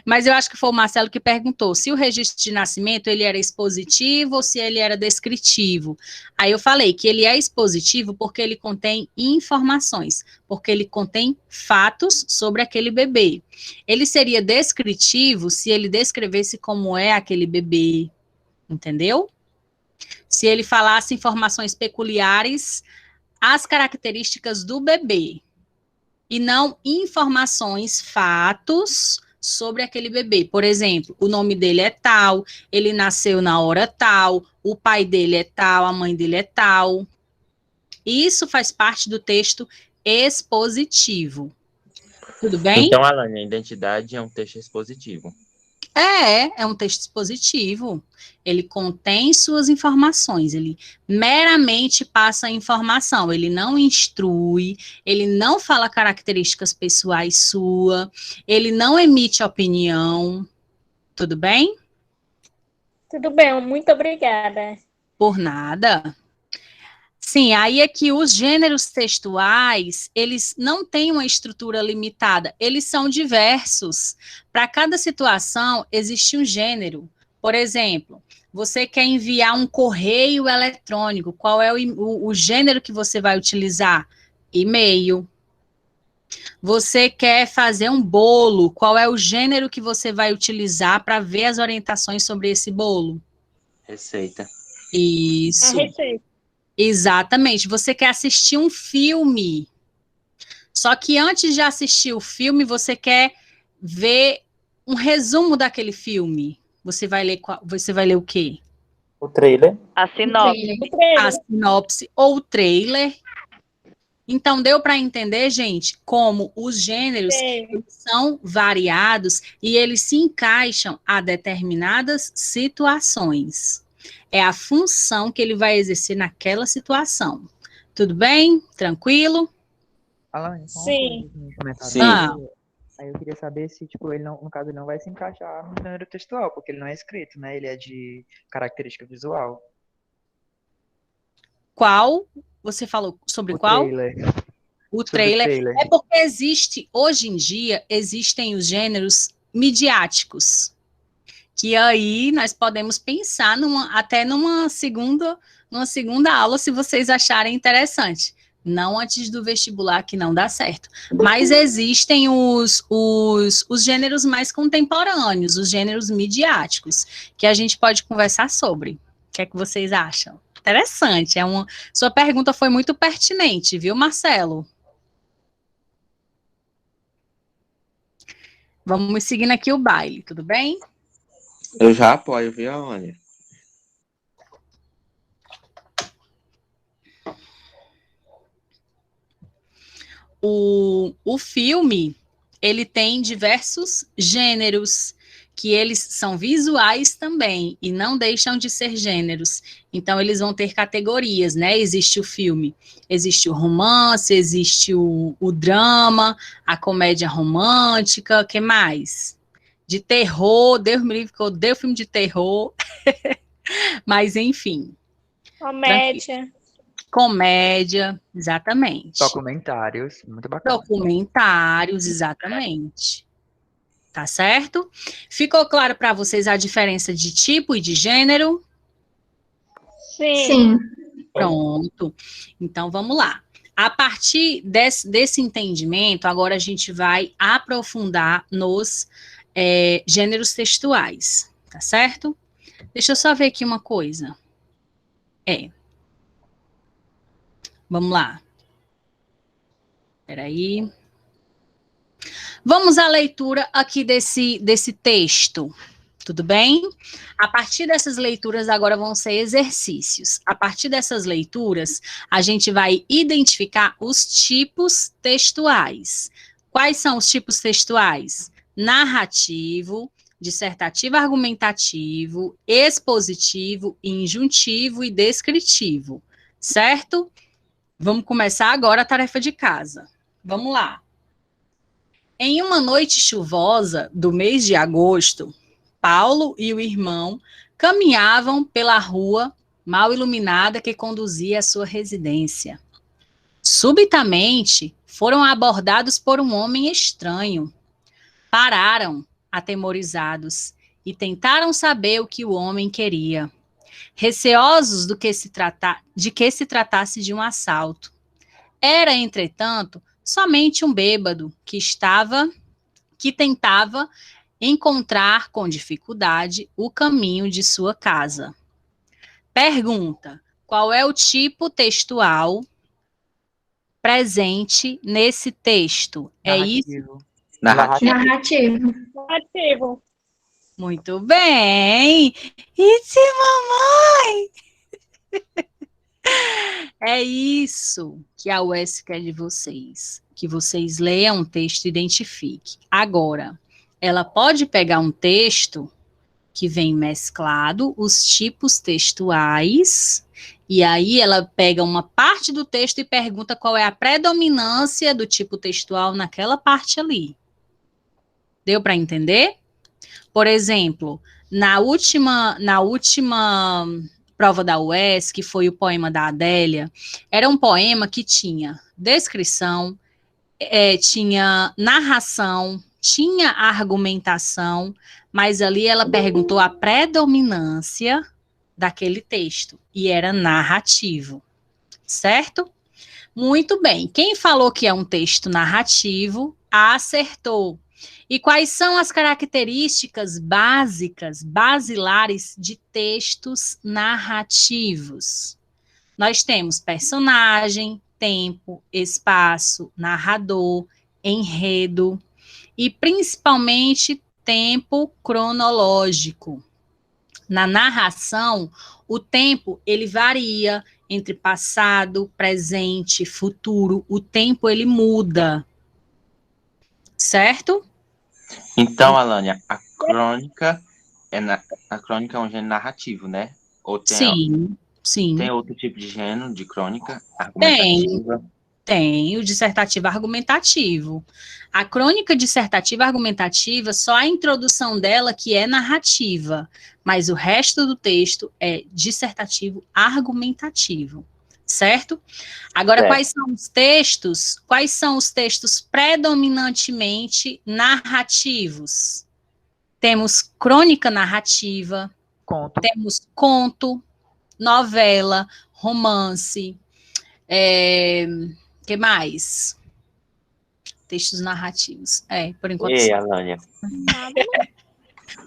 Mas eu acho que foi o Marcelo que perguntou se o registro de nascimento ele era expositivo ou se ele era descritivo. Aí eu falei que ele é expositivo porque ele contém informações, porque ele contém fatos sobre aquele bebê. Ele seria descritivo se ele descrevesse como é aquele bebê, entendeu? Se ele falasse informações peculiares às características do bebê e não informações, fatos sobre aquele bebê. Por exemplo, o nome dele é tal, ele nasceu na hora tal, o pai dele é tal, a mãe dele é tal. Isso faz parte do texto expositivo. Tudo bem? Então, Alane, a identidade é um texto expositivo. É um texto expositivo. Ele contém suas informações, ele meramente passa a informação, ele não instrui, ele não fala características pessoais sua, ele não emite opinião. Tudo bem? Tudo bem, muito obrigada. Por nada. Sim, aí é que os gêneros textuais, eles não têm uma estrutura limitada, eles são diversos. Para cada situação, existe um gênero. Por exemplo, você quer enviar um correio eletrônico, qual é o gênero que você vai utilizar? E-mail. Você quer fazer um bolo, qual é o gênero que você vai utilizar para ver as orientações sobre esse bolo? Receita. A Isso. receita. Exatamente. Você quer assistir um filme. Só que antes de assistir o filme, você quer ver um resumo daquele filme. Você vai ler o quê? O trailer. A sinopse. O trailer. A sinopse ou o trailer. Então, deu para entender, gente, como os gêneros são variados e eles se encaixam a determinadas situações. É a função que ele vai exercer naquela situação. Tudo bem? Tranquilo? Alane, Sim. Sim. Aí eu queria saber se, tipo, ele não, no caso, ele não vai se encaixar no gênero textual, porque ele não é escrito, né? Ele é de característica visual. Qual? Você falou sobre O qual? trailer. O Sobre o trailer. trailer. É porque hoje em dia, existem os gêneros midiáticos. Que aí nós podemos pensar até numa segunda aula, se vocês acharem interessante. Não antes do vestibular, que não dá certo. Mas existem os gêneros mais contemporâneos, os gêneros midiáticos, que a gente pode conversar sobre. O que é que vocês acham? Interessante. Sua pergunta foi muito pertinente, viu, Marcelo? Vamos seguindo aqui o baile, tudo bem? Eu já apoio, viu, Alane? O filme, ele tem diversos gêneros, que eles são visuais também, e não deixam de ser gêneros. Então, eles vão ter categorias, né? Existe o filme, existe o romance, existe o drama, a comédia romântica, o que mais? De terror, Deus me livre, que eu odeio filme de terror. Mas, enfim. Comédia. Comédia, exatamente. Documentários, muito bacana. Documentários, exatamente. Tá certo? Ficou claro para vocês a diferença de tipo e de gênero? Sim. Sim. Pronto. Então, vamos lá. A partir desse entendimento, agora a gente vai aprofundar nos gêneros textuais, tá certo? Deixa eu só ver aqui uma coisa. Vamos lá. Espera aí. Vamos à leitura aqui desse texto. Tudo bem? A partir dessas leituras, agora vão ser exercícios. A partir dessas leituras, a gente vai identificar os tipos textuais. Quais são os tipos textuais? Narrativo, dissertativo argumentativo, expositivo, injuntivo e descritivo. Certo? Vamos começar agora a tarefa de casa. Vamos lá. Em uma noite chuvosa do mês de agosto, Paulo e o irmão caminhavam pela rua mal iluminada que conduzia à sua residência. Subitamente, foram abordados por um homem estranho. Pararam, atemorizados, e tentaram saber o que o homem queria, receosos de que se tratasse de um assalto. Era, entretanto, somente um bêbado que tentava encontrar com dificuldade o caminho de sua casa. Pergunta: qual é o tipo textual presente nesse texto? É isso? Narrativo. Narrativo. Ativo. Muito bem! Isso, mamãe! É isso que a UES quer de vocês. Que vocês leiam um texto e identifiquem. Agora, ela pode pegar um texto que vem mesclado, os tipos textuais, e aí ela pega uma parte do texto e pergunta qual é a predominância do tipo textual naquela parte ali. Deu para entender? Por exemplo, na última prova da UES, que foi o poema da Adélia, era um poema que tinha descrição, tinha narração, tinha argumentação, mas ali ela perguntou a predominância daquele texto, e era narrativo, certo? Muito bem, quem falou que é um texto narrativo, acertou. E quais são as características basilares de textos narrativos? Nós temos personagem, tempo, espaço, narrador, enredo e principalmente tempo cronológico. Na narração, o tempo ele varia entre passado, presente, futuro. O tempo ele muda, certo? Então, Alânia, a crônica é um gênero narrativo, né? Ou Sim. tem outro tipo de gênero de crônica Tem. argumentativa? Tem o dissertativo argumentativo. A crônica dissertativa argumentativa, só a introdução dela que é narrativa, mas o resto do texto é dissertativo argumentativo, certo? Agora, quais são os textos predominantemente narrativos? Temos crônica narrativa, temos conto, novela, romance, que mais? Textos narrativos. Por enquanto. Ei, Alânia.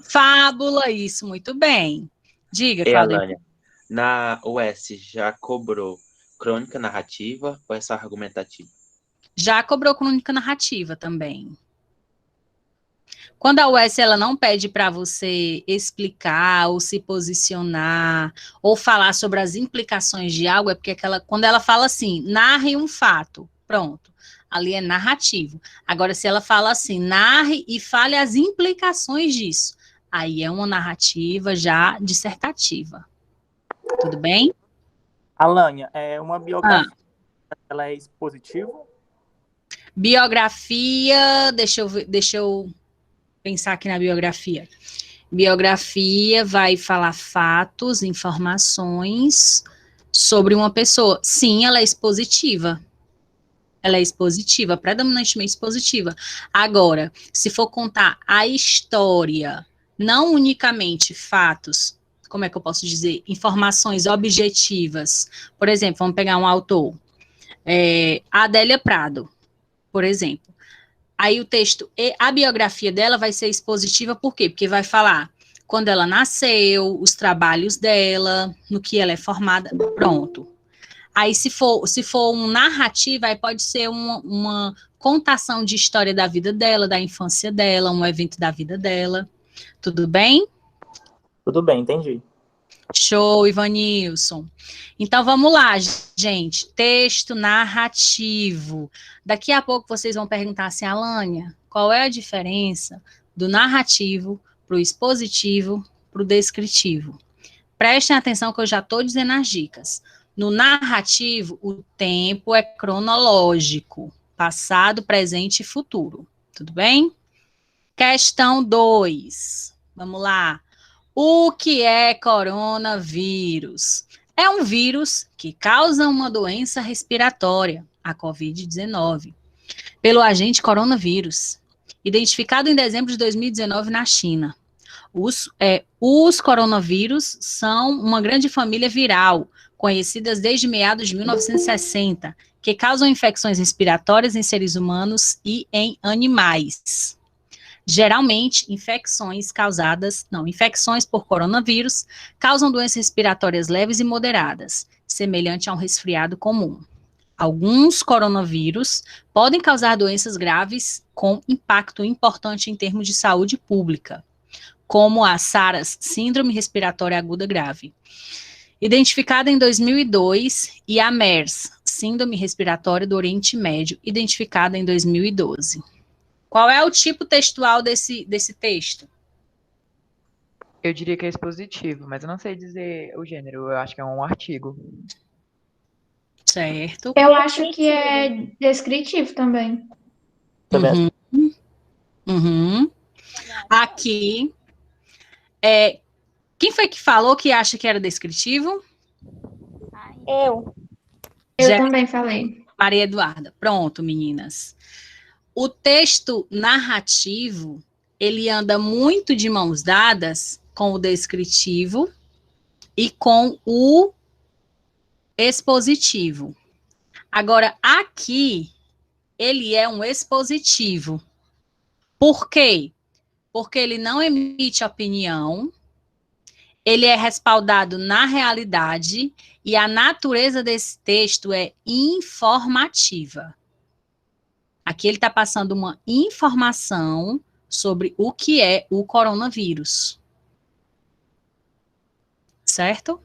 Fábula, isso, muito bem. Diga, Ei, Cláudia. Alânia. Na UES já cobrou crônica narrativa ou é só argumentativa? Já cobrou crônica narrativa também. Quando a UES ela não pede para você explicar ou se posicionar ou falar sobre as implicações de algo, é porque quando ela fala assim, narre um fato, pronto, ali é narrativo. Agora, se ela fala assim, narre e fale as implicações disso, aí é uma narrativa já dissertativa. Tudo bem? Alânia, uma biografia, ela é expositiva? Biografia, deixa eu pensar aqui na biografia. Biografia vai falar fatos, informações sobre uma pessoa. Sim, ela é expositiva. Ela é expositiva, predominantemente expositiva. Agora, se for contar a história, não unicamente fatos, como é que eu posso dizer? Informações objetivas. Por exemplo, vamos pegar um autor. Adélia Prado, por exemplo. Aí o texto, a biografia dela vai ser expositiva, por quê? Porque vai falar quando ela nasceu, os trabalhos dela, no que ela é formada, pronto. Aí se for um narrativa, aí pode ser uma contação de história da vida dela, da infância dela, um evento da vida dela. Tudo bem? Tudo bem, entendi. Show, Ivanilson. Então, vamos lá, gente. Texto narrativo. Daqui a pouco vocês vão perguntar assim, Alânia, qual é a diferença do narrativo para o expositivo, para o descritivo? Prestem atenção que eu já estou dizendo as dicas. No narrativo, o tempo é cronológico, passado, presente e futuro. Tudo bem? Questão 2. Vamos lá. O que é coronavírus? É um vírus que causa uma doença respiratória, a Covid-19, pelo agente coronavírus, identificado em dezembro de 2019 na China. Os coronavírus são uma grande família viral, conhecidas desde meados de 1960, que causam infecções respiratórias em seres humanos e em animais. Geralmente, infecções por coronavírus causam doenças respiratórias leves e moderadas, semelhante a um resfriado comum. Alguns coronavírus podem causar doenças graves com impacto importante em termos de saúde pública, como a SARS, Síndrome Respiratória Aguda Grave, identificada em 2002, e a MERS, Síndrome Respiratória do Oriente Médio, identificada em 2012. Qual é o tipo textual desse texto? Eu diria que é expositivo, mas eu não sei dizer o gênero, eu acho que é um artigo. Certo. Eu acho que é descritivo também. Também Uhum. Aqui, quem foi que falou que acha que era descritivo? Eu. Eu também falei. Maria Eduarda. Pronto, meninas. O texto narrativo, ele anda muito de mãos dadas com o descritivo e com o expositivo. Agora, aqui, ele é um expositivo. Por quê? Porque ele não emite opinião, ele é respaldado na realidade e a natureza desse texto é informativa. Aqui ele está passando uma informação sobre o que é o coronavírus. Certo?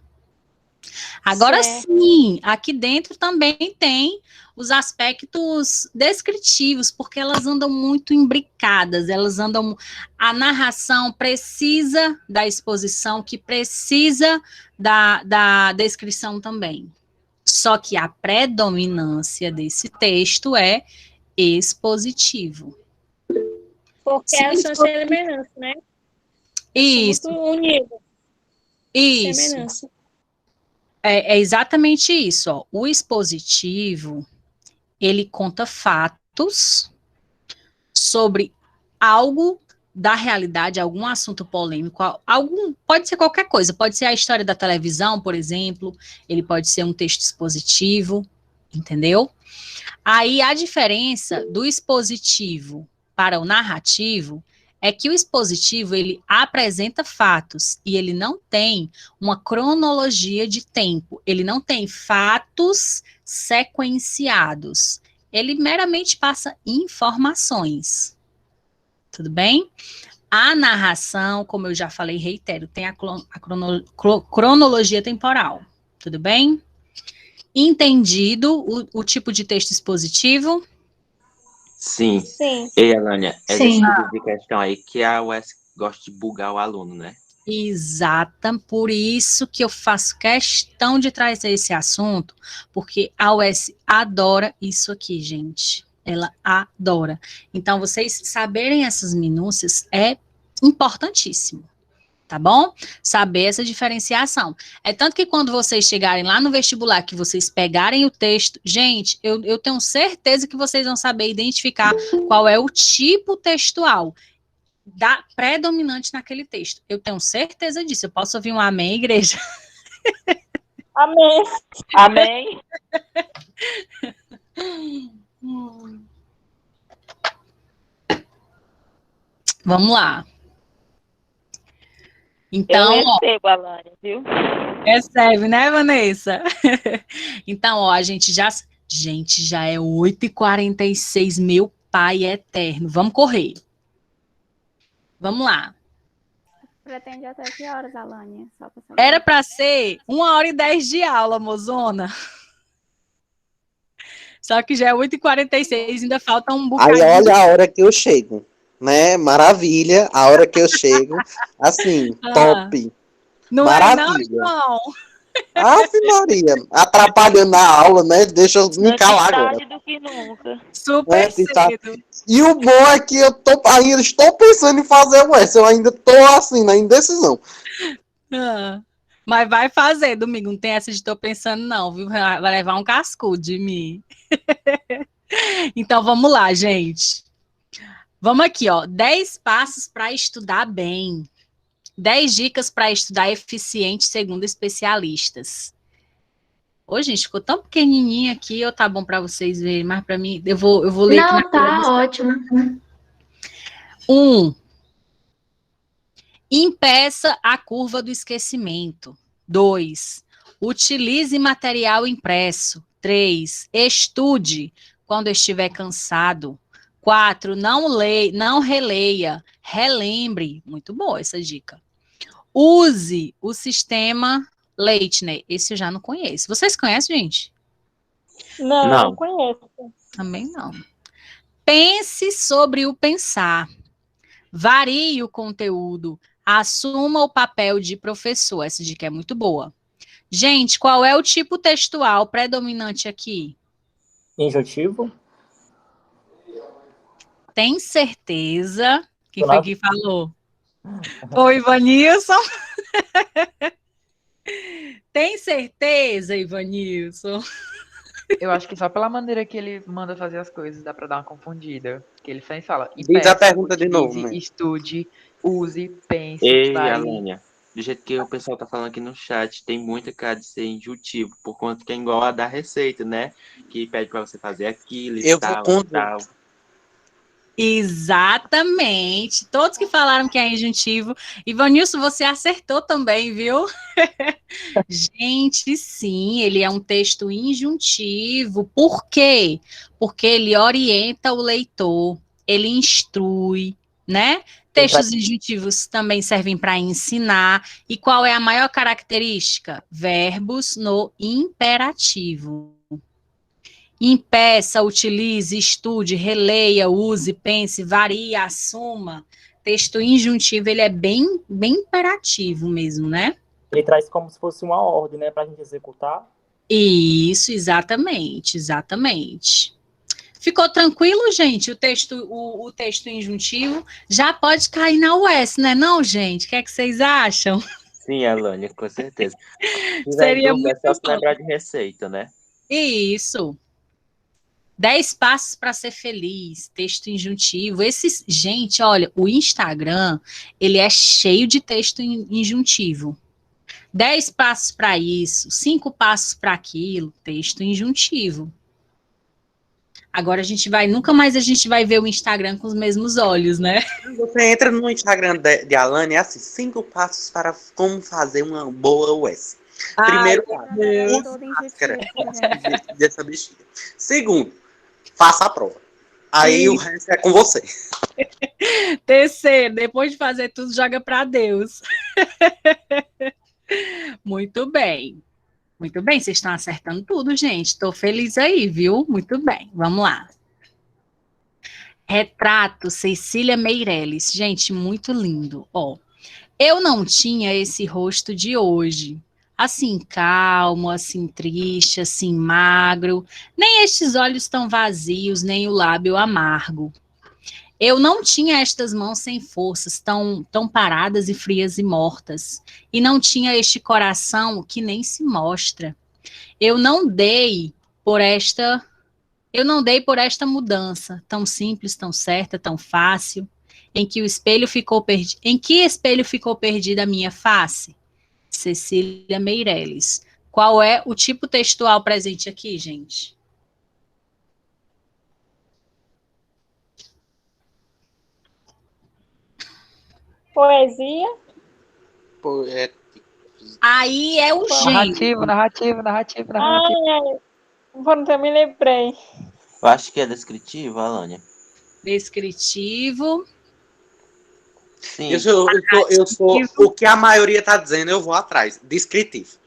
Agora sim, aqui dentro também tem os aspectos descritivos, porque elas andam muito imbricadas, a narração precisa da exposição, que precisa da descrição também. Só que a predominância desse texto é expositivo. Porque elas são semelhantes, né? Isso. São muito unidas. Isso. Semelhança. É exatamente isso, ó. O expositivo, ele conta fatos sobre algo da realidade, algum assunto polêmico, pode ser qualquer coisa, pode ser a história da televisão, por exemplo, ele pode ser um texto expositivo, entendeu? Aí a diferença do expositivo para o narrativo é que o expositivo, ele apresenta fatos e ele não tem uma cronologia de tempo, ele não tem fatos sequenciados, ele meramente passa informações, tudo bem? A narração, como eu já falei, reitero, tem a cronologia temporal, tudo bem? Entendido o tipo de texto expositivo? Sim. Sim. Ei, Alânia, é Sim. desse tipo de questão aí que a UES gosta de bugar o aluno, né? Exata, por isso que eu faço questão de trazer esse assunto, porque a UES adora isso aqui, gente. Ela adora. Então, vocês saberem essas minúcias é importantíssimo, tá bom? Saber essa diferenciação. É tanto que quando vocês chegarem lá no vestibular, que vocês pegarem o texto, gente, eu tenho certeza que vocês vão saber identificar qual é o tipo textual predominante naquele texto. Eu tenho certeza disso. Eu posso ouvir um amém, igreja? Amém. Amém. Vamos lá. Eu Então, ó, recebo, Alane, viu? recebe, né, Vanessa? Então, ó, Gente, já é 8h46, meu pai eterno. Vamos correr. Vamos lá. Pretende até que horas, Alane? Só pra saber. Era para ser 1h10 de aula, mozona. Só que já é 8h46, ainda falta um Aí bocadinho. olha a hora que eu chego, né? Maravilha, a hora que eu chego, assim, top. Não é não, Maravilha. João? Ave Maria, atrapalhando a aula, né? Deixa eu me Antes calar agora. tarde do que nunca. Super Que tá- cedo. E o bom é que ainda estou pensando em fazer o S, eu ainda tô assim, na indecisão. Ah, mas vai fazer, domingo. Não tem essa de tô pensando, não, viu? Vai levar um cascudo de mim. Então, vamos lá, gente. Vamos aqui, ó. 10 passos para estudar bem. 10 dicas para estudar eficiente, segundo especialistas. Ô, gente, ficou tão pequenininho aqui, ou tá bom para vocês verem, mas para mim, eu vou ler aqui na Não, tá ótimo. 1. Impeça a curva do esquecimento. 2. Utilize material impresso. 3. Estude quando estiver cansado. 4. Não releia, relembre. Muito boa essa dica. Use o sistema Leitner. Esse eu já não conheço. Vocês conhecem, gente? Não conheço. Também não. Pense sobre o pensar. Varie o conteúdo. Assuma o papel de professor. Essa dica é muito boa. Gente, qual é o tipo textual predominante aqui? Injuntivo? Tem certeza? Quem foi que falou? Foi Ivanilson? Tem certeza, Ivanilson? Eu acho que só pela maneira que ele manda fazer as coisas dá pra dar uma confundida. Que ele sempre fala, Diz a pergunta de novo, mãe. estude, use, pense, Ei, varie. Alânia, do jeito que o pessoal tá falando aqui no chat, tem muita cara de ser injuntivo, por conta que é igual a da receita, né? Que pede pra você fazer aquilo e Eu tal, vou e tal. Exatamente. Todos que falaram que é injuntivo. Ivanilson, você acertou também, viu? Gente, sim, ele é um texto injuntivo. Por quê? Porque ele orienta o leitor, ele instrui, né? Textos injuntivos também servem para ensinar. E qual é a maior característica? Verbos no imperativo. Impeça, utilize, estude, releia, use, pense, varie, assuma. Texto injuntivo, ele é bem imperativo mesmo, né? Ele traz como se fosse uma ordem, né, pra gente executar. Isso, exatamente. Ficou tranquilo, gente? O texto injuntivo já pode cair na UES, né? Não, gente? O que é que vocês acham? Sim, Alânia, com certeza. Seria dúvida, muito é só se bom. lembrar de receita, né? Isso. 10 passos para ser feliz, texto injuntivo. Gente, olha, o Instagram, ele é cheio de texto injuntivo. 10 passos para isso, 5 passos para aquilo, texto injuntivo. Agora nunca mais a gente vai ver o Instagram com os mesmos olhos, né? Você entra no Instagram de Alane, é assim, 5 passos para como fazer uma boa US. Primeiro passo, use máscara dessa bexiga. Segundo, faça a prova. Aí o resto é com você. Terceiro, depois de fazer tudo, joga para Deus. Muito bem. Muito bem, vocês estão acertando tudo, gente. Estou feliz aí, viu? Muito bem, vamos lá. Retrato Cecília Meirelles. Gente, muito lindo. Ó, eu não tinha esse rosto de hoje. Assim, calmo, assim, triste, assim, magro. Nem estes olhos tão vazios, nem o lábio amargo. Eu não tinha estas mãos sem forças, tão paradas e frias e mortas. E não tinha este coração que nem se mostra. Eu não dei por esta mudança, tão simples, tão certa, tão fácil, em que espelho ficou perdido a minha face? Cecília Meirelles. Qual é o tipo textual presente aqui, gente? Poesia. Aí é o gênero. Narrativo. Não me lembrei. Eu acho que é descritivo, Alânia. Descritivo. Sim. Eu sou o que a maioria tá dizendo, eu vou atrás. Descritivo.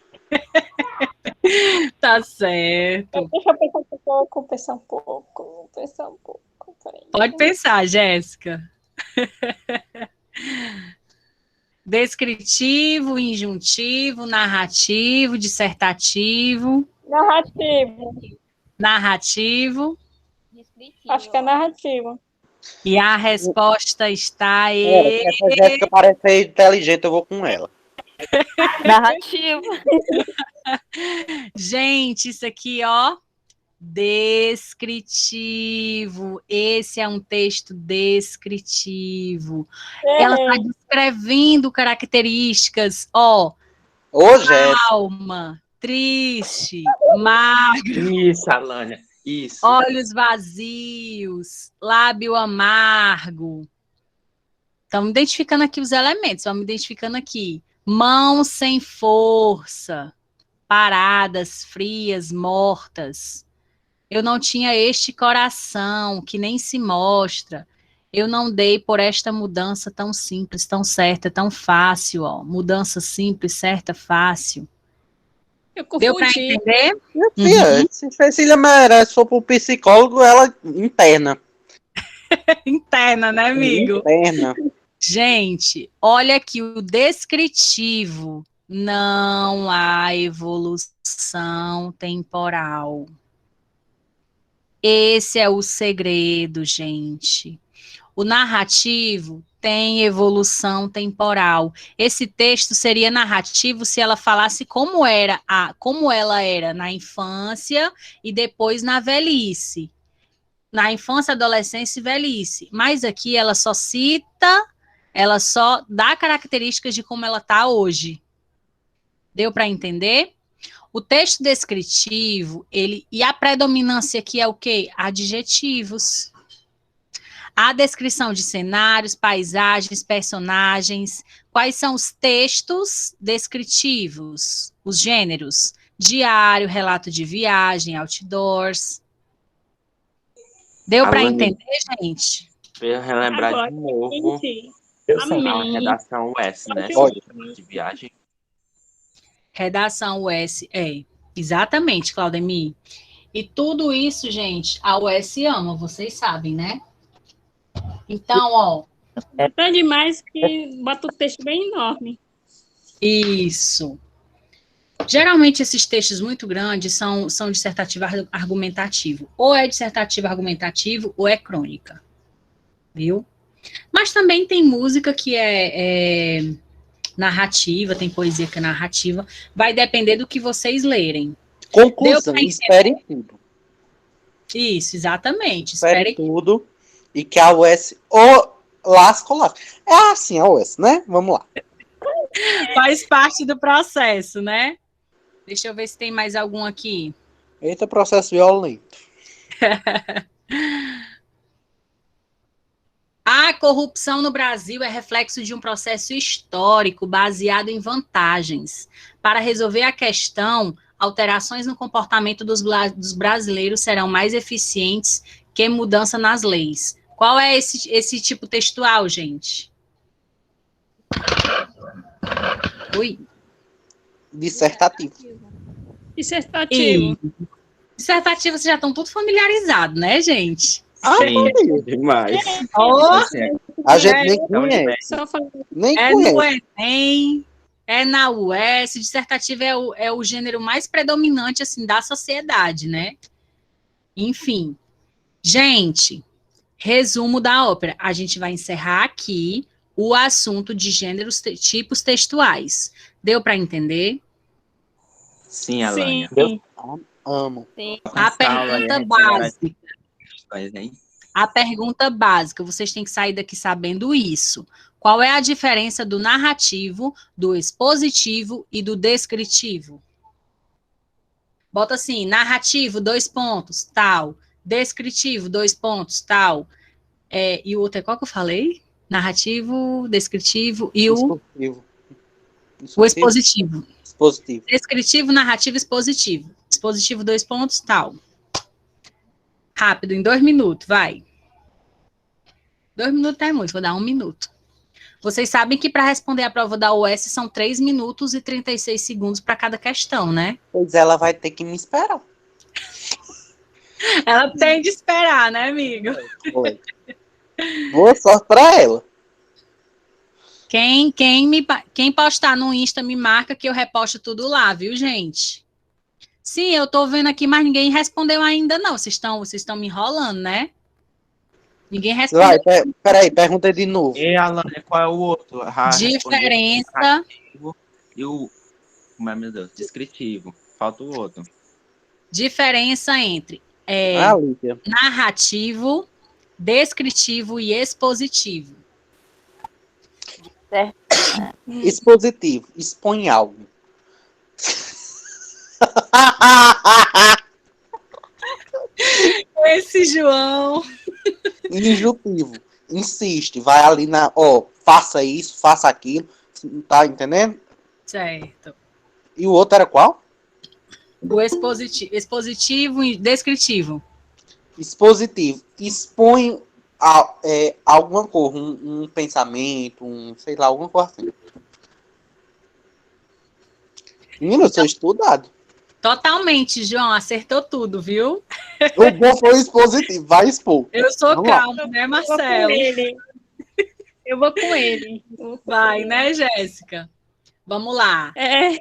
Tá certo. Deixa eu pensar um pouco. Peraí. Pode pensar, Jéssica. Descritivo, injuntivo, narrativo, dissertativo. Narrativo. Acho que é narrativo. E a resposta está Essa Jéssica parece ser inteligente, eu vou com ela. Narrativo. Gente, isso aqui, ó, descritivo. Esse é um texto descritivo. Ela está descrevendo características, ó. Ô, Jéssica. Calma, triste, magro. Isso, Alânia. Isso. Olhos vazios, lábio amargo. Estamos identificando aqui os elementos, vamos identificando aqui. Mãos sem força, paradas, frias, mortas. Eu não tinha este coração que nem se mostra. Eu não dei por esta mudança tão simples, tão certa, tão fácil, ó. Mudança simples, certa, fácil. Eu confundi. Deu para entender? Se Cecília Meirelles for pro psicólogo, ela interna. Interna, né, amigo? Interna. Gente, olha aqui o descritivo. Não há evolução temporal. Esse é o segredo, gente. O narrativo tem evolução temporal. Esse texto seria narrativo se ela falasse como ela era na infância e depois na velhice. Na infância, adolescência e velhice. Mas aqui ela só dá características de como ela está hoje. Deu para entender? O texto descritivo, e a predominância aqui é o quê? Adjetivos. A descrição de cenários, paisagens, personagens. Quais são os textos descritivos? Os gêneros? Diário, relato de viagem, outdoors. Deu para entender, gente? Eu relembrar Agora, de novo. Eu sim. A redação US, né? De viagem. Redação US, exatamente, Claudemir. E tudo isso, gente, a US ama, vocês sabem, né? Então, ó. É demais que bota o texto bem enorme. Isso. Geralmente, esses textos muito grandes são dissertativo argumentativo. Ou é dissertativo argumentativo, ou é crônica. Viu? Mas também tem música que é narrativa, tem poesia que é narrativa. Vai depender do que vocês lerem. Conclusão, esperem tudo. Isso, exatamente. Esperem tudo. E que a US lasca. É assim a US, né? Vamos lá. Faz parte do processo, né? Deixa eu ver se tem mais algum aqui. Eita, processo violento. A corrupção no Brasil é reflexo de um processo histórico baseado em vantagens. Para resolver a questão, alterações no comportamento dos brasileiros serão mais eficientes que mudança nas leis. Qual é esse tipo textual, gente? Oi? Dissertativo. Dissertativo. Dissertativo, vocês já estão tudo familiarizados, né, gente? Sim, demais. A gente nem conhece. Nem conhece. No Enem, é na UES, dissertativo é o gênero mais predominante, assim, da sociedade, né? Enfim. Gente, resumo da ópera. A gente vai encerrar aqui o assunto de gêneros, tipos textuais. Deu para entender? Sim, Alânia. Amo. Sim. A pergunta básica. A pergunta básica, vocês têm que sair daqui sabendo isso. Qual é a diferença do narrativo, do expositivo e do descritivo? Bota assim, narrativo, 2 pontos, tal. Descritivo, 2 pontos, tal. E o outro é qual que eu falei? Narrativo, descritivo e o Expositivo. expositivo. Expositivo. Descritivo, narrativo, expositivo. Expositivo, 2 pontos, tal. Rápido, em 2 minutos, vai. 2 minutos é muito, vou dar 1 minuto. Vocês sabem que para responder a prova da UES são 3 minutos e 36 segundos para cada questão, né? Pois ela vai ter que me esperar. Ela tem de esperar, né, amigo? Foi. Boa sorte pra ela. Quem postar no Insta me marca que eu reposto tudo lá, viu, gente? Sim, eu tô vendo aqui, mas ninguém respondeu ainda, não. Vocês estão me enrolando, né? Ninguém respondeu. Vai, peraí, pergunta de novo. E, Alane, qual é o outro? Diferença. E o... Meu Deus, descritivo. Falta o outro. Diferença entre Lívia. narrativo, descritivo e expositivo. Expositivo. Expõe algo. Esse João. Injuntivo. Insiste. Vai ali faça isso, faça aquilo. Tá entendendo? Certo. E o outro era qual? O expositivo e descritivo. Expositivo. Expõe alguma coisa, um pensamento, sei lá, alguma coisa assim. Menino, eu sou estudado. Totalmente, João. Acertou tudo, viu? O bom foi o expositivo. Vai expor. Eu sou calma, né, Marcelo? Eu vou com ele. Vai, né, Jéssica? Vamos lá.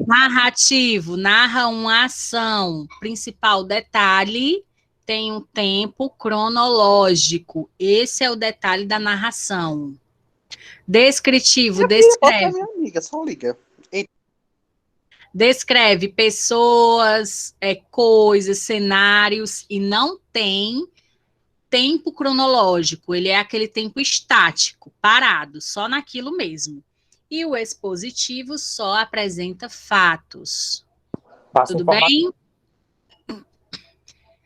Narrativo, narra uma ação. Principal detalhe, tem um tempo cronológico. Esse é o detalhe da narração. Descritivo, descreve. Minha amiga, só liga. Descreve pessoas, coisas, cenários e não tem tempo cronológico. Ele é aquele tempo estático, parado, só naquilo mesmo. E o expositivo só apresenta fatos. Tudo bem?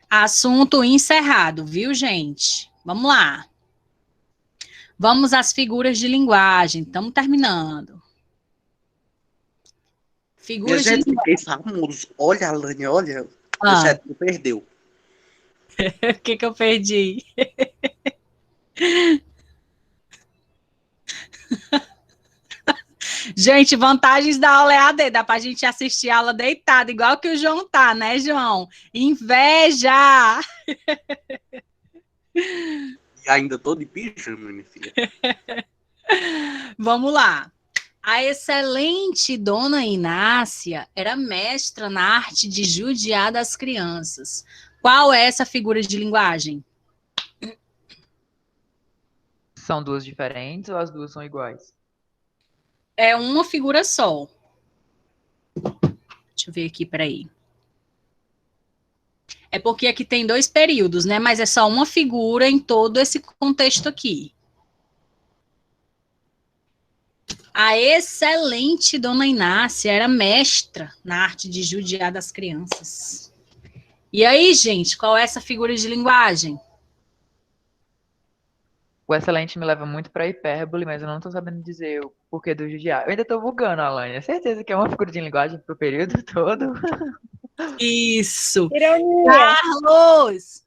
Assunto encerrado, viu, gente? Vamos lá. Vamos às figuras de linguagem. Estamos terminando. Figuras de linguagem. Fiquei famoso. Olha, Alane, olha. Você perdeu. O que eu perdi? Gente, vantagens da aula EAD, dá pra gente assistir a aula deitada, igual que o João tá, né, João? Inveja! E ainda tô de pijama, minha filha. Vamos lá. A excelente dona Inácia era mestra na arte de judiar das crianças. Qual é essa figura de linguagem? São duas diferentes ou as duas são iguais? É uma figura só. Deixa eu ver aqui, peraí. É porque aqui tem 2 períodos, né? Mas é só uma figura em todo esse contexto aqui. A excelente dona Inácia era mestra na arte de judiar das crianças. E aí, gente, qual é essa figura de linguagem? O excelente me leva muito para hipérbole, mas eu não estou sabendo dizer o porquê do judiar. Eu ainda estou bugando, Alane. É certeza que é uma figura de linguagem pro período todo? Isso! Ironia. Carlos!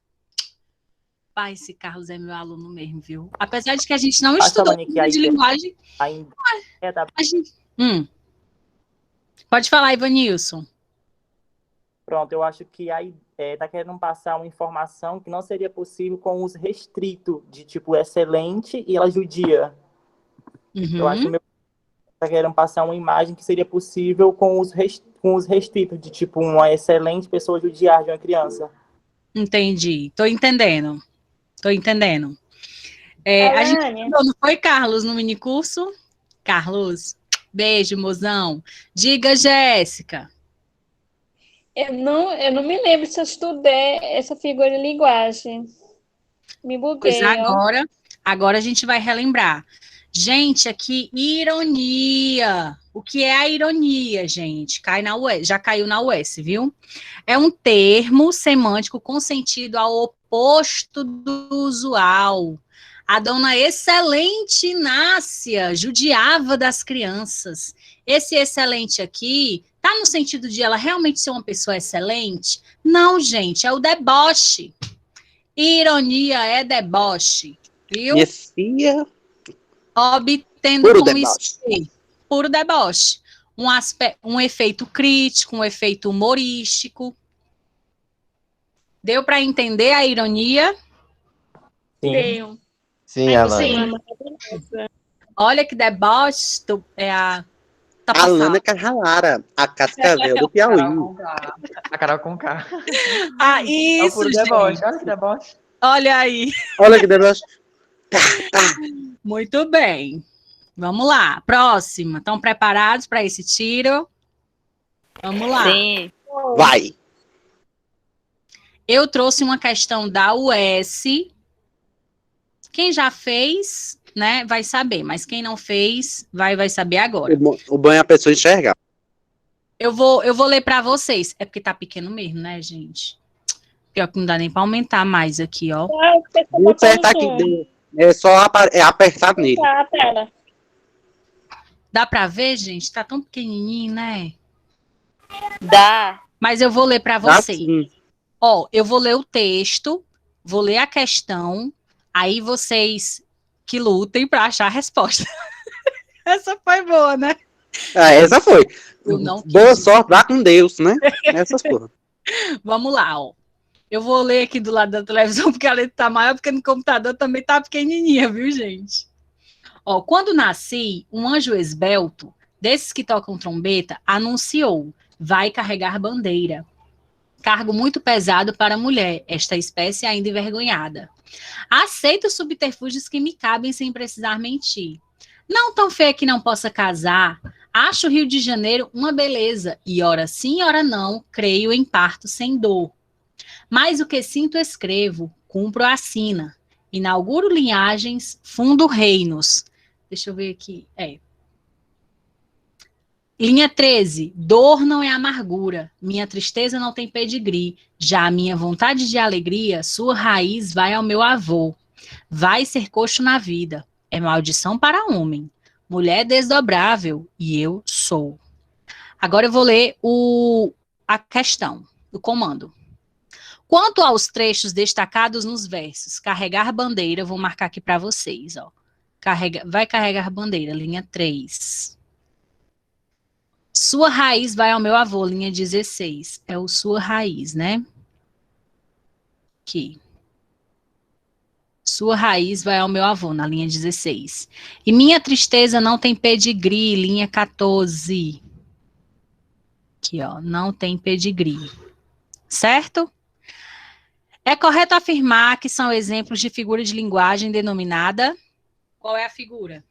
Pai, esse Carlos é meu aluno mesmo, viu? Apesar de que a gente não estudou figura de linguagem. A gente... Pode falar, Ivanilson. Pronto, eu acho que aí tá querendo passar uma informação que não seria possível com o uso restrito de tipo excelente e ela judia. Eu acho que tá querendo passar uma imagem que seria possível com os restritos de tipo uma excelente pessoa judiar de uma criança. Entendi, tô entendendo. A gente estudou, não foi, Carlos, no minicurso? Carlos, beijo, mozão. Diga, Jéssica. Eu não me lembro se eu estudei essa figura de linguagem. Me buguei. Pois agora a gente vai relembrar. Gente, aqui, ironia. O que é a ironia, gente? Já caiu na UES, viu? É um termo semântico com sentido ao oposto do usual. A dona excelente Inácia judiava das crianças. Esse excelente aqui, tá no sentido de ela realmente ser uma pessoa excelente? Não, gente, é o deboche. Ironia é deboche, viu? Minha filha, Obtendo puro como deboche. isso, puro deboche. Um efeito crítico, um efeito humorístico. Deu para entender a ironia? Sim. Sim, Alane. Olha que deboche, A Lana Carralara, a cascavel do Piauí. A Carol com K. Ah, É o isso, puro gente. deboche. Olha que deboche. Olha aí. Olha que deboche. Muito bem. Vamos lá. Próxima. Estão preparados para esse tiro? Vamos lá. Sim. Vai. Eu trouxe uma questão da US. Quem já fez, né, vai saber. Mas quem não fez, vai saber agora. O bom é a pessoa enxergar. Eu vou ler para vocês. É porque tá pequeno mesmo, né, gente? Pior que não dá nem para aumentar mais aqui, ó. Vou acertar aqui. É só apertar nele. Tá, tela. Dá para ver, gente? Tá tão pequenininho, né? Dá. Mas eu vou ler para Dá vocês. sim. Ó, eu vou ler o texto, vou ler a questão, aí vocês que lutem para achar a resposta. Essa foi boa, né? Ah, essa foi. Eu não Boa quis. sorte, vá com Deus, né? Essas porra. Vamos lá, ó. Eu vou ler aqui do lado da televisão, porque a letra tá maior, porque no computador também tá pequenininha, viu, gente? Ó, quando nasci, um anjo esbelto, desses que tocam trombeta, anunciou, vai carregar bandeira. Cargo muito pesado para a mulher, esta espécie ainda envergonhada. Aceito os subterfúgios que me cabem sem precisar mentir. Não tão feia que não possa casar, acho o Rio de Janeiro uma beleza, e ora sim, ora não, creio em parto sem dor. Mas o que sinto escrevo, cumpro a sina. Inauguro linhagens, fundo reinos. Deixa eu ver aqui. Linha 13. Dor não é amargura. Minha tristeza não tem pedigree. Já a minha vontade de alegria, sua raiz vai ao meu avô. Vai ser coxo na vida. É maldição para homem. Mulher desdobrável. E eu sou. Agora eu vou ler a questão do comando. Quanto aos trechos destacados nos versos, carregar bandeira, vou marcar aqui para vocês, ó. Vai carregar bandeira, linha 3. Sua raiz vai ao meu avô, linha 16. É o sua raiz, né? Aqui. Sua raiz vai ao meu avô, na linha 16. E minha tristeza não tem pedigree, linha 14. Aqui, ó, não tem pedigree. Certo? É correto afirmar que são exemplos de figura de linguagem denominada... Qual é a figura?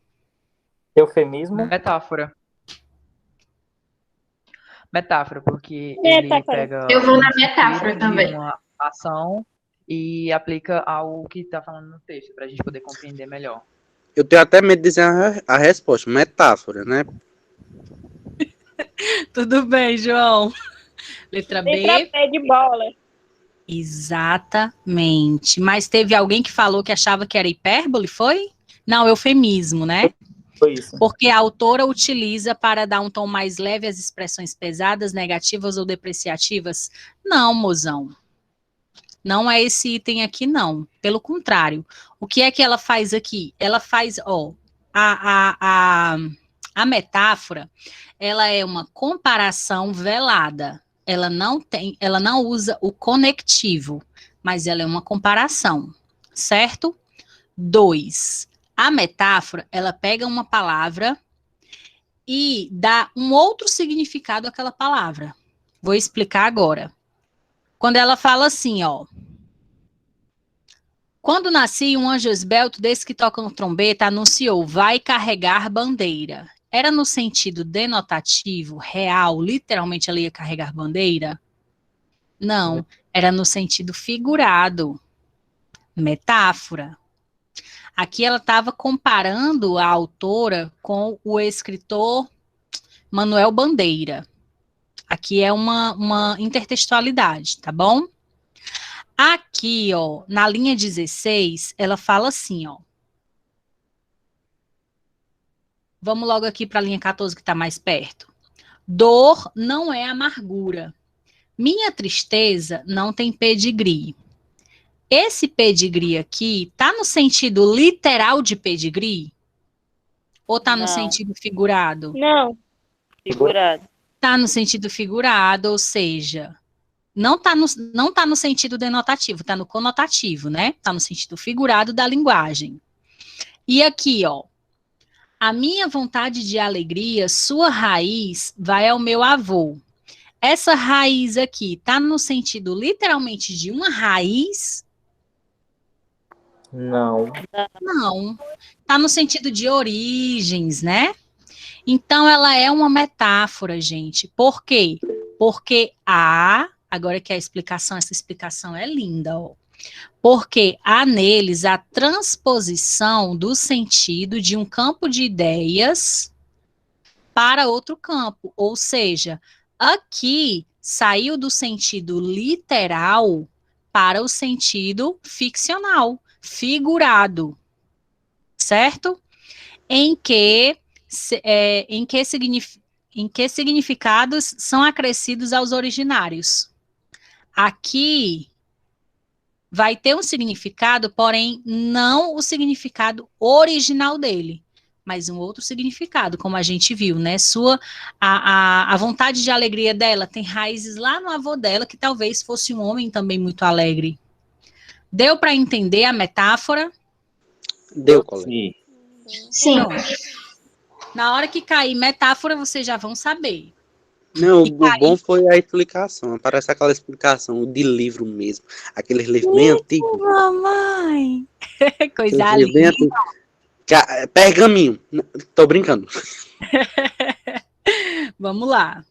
Eufemismo. Metáfora. Metáfora, porque Metáfora. ele pega Eu vou na um sentido metáfora de também. uma ação e aplica ao que está falando no texto, para a gente poder compreender melhor. Eu tenho até medo de dizer a resposta. Metáfora, né? Tudo bem, João. Letra B. Letra P de bola. Exatamente. Mas teve alguém que falou que achava que era hipérbole, foi? Não, eufemismo, né? Foi isso. Porque a autora utiliza para dar um tom mais leve às expressões pesadas, negativas ou depreciativas. Não, mozão. Não é esse item aqui, não. Pelo contrário. O que é que ela faz aqui? Ela faz, ó, a metáfora, ela é uma comparação velada. Ela não usa o conectivo, mas ela é uma comparação, certo? 2. A metáfora, ela pega uma palavra e dá um outro significado àquela palavra. Vou explicar agora. Quando ela fala assim, ó. Quando nasci, um anjo esbelto desse que toca no trombeta anunciou, vai carregar bandeira. Era no sentido denotativo, real, literalmente ela ia carregar bandeira? Não, era no sentido figurado, metáfora. Aqui ela estava comparando a autora com o escritor Manuel Bandeira. Aqui é uma intertextualidade, tá bom? Aqui, ó, na linha 16, ela fala assim, ó. Vamos logo aqui para a linha 14, que está mais perto. Dor não é amargura. Minha tristeza não tem pedigree. Esse pedigree aqui tá no sentido literal de pedigree? Ou tá no Não. sentido figurado? Não. Figurado. Tá no sentido figurado, ou seja, não tá no sentido denotativo, tá no conotativo, né? Tá no sentido figurado da linguagem. E aqui, ó, a minha vontade de alegria, sua raiz vai ao meu avô. Essa raiz aqui tá no sentido literalmente de uma raiz? Não. Não. Tá no sentido de origens, né? Então, ela é uma metáfora, gente. Por quê? Porque agora que essa explicação é linda, ó. Porque há neles a transposição do sentido de um campo de ideias para outro campo. Ou seja, aqui saiu do sentido literal para o sentido ficcional, figurado, certo? Em que significados são acrescidos aos originários. Aqui vai ter um significado, porém não o significado original dele, mas um outro significado, como a gente viu, né? A vontade de alegria dela tem raízes lá no avô dela, que talvez fosse um homem também muito alegre. Deu para entender a metáfora? Deu, colega. Sim. Pronto. Na hora que cair metáfora, vocês já vão saber. Não, o bom foi a explicação. Parece aquela explicação de livro mesmo. Aqueles livros bem antigos. Mamãe! Coisa Aqueles livros bem linda. antigos. Pergaminho. Tô brincando. Vamos lá.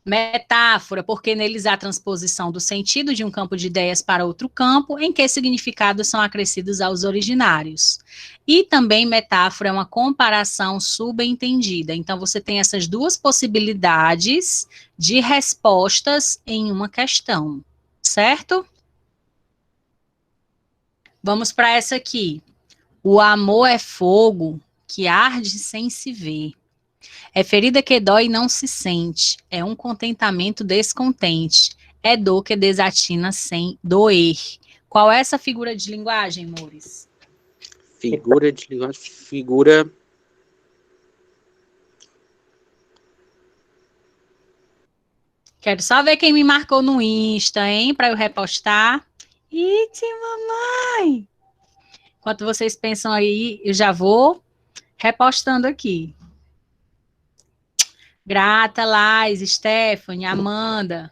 Metáfora, porque neles há transposição do sentido de um campo de ideias para outro campo, em que significados são acrescidos aos originários. E também metáfora é uma comparação subentendida. Então, você tem essas duas possibilidades de respostas em uma questão, certo? Vamos para essa aqui. O amor é fogo que arde sem se ver. É ferida que dói e não se sente. É um contentamento descontente. É dor que desatina sem doer. Qual é essa figura de linguagem, Mores? Figura de linguagem. Figura. Quero só ver quem me marcou no Insta, hein? Para eu repostar. Iti, mamãe! Enquanto vocês pensam aí, eu já vou repostando aqui. Grata, Lais, Stephanie, Amanda.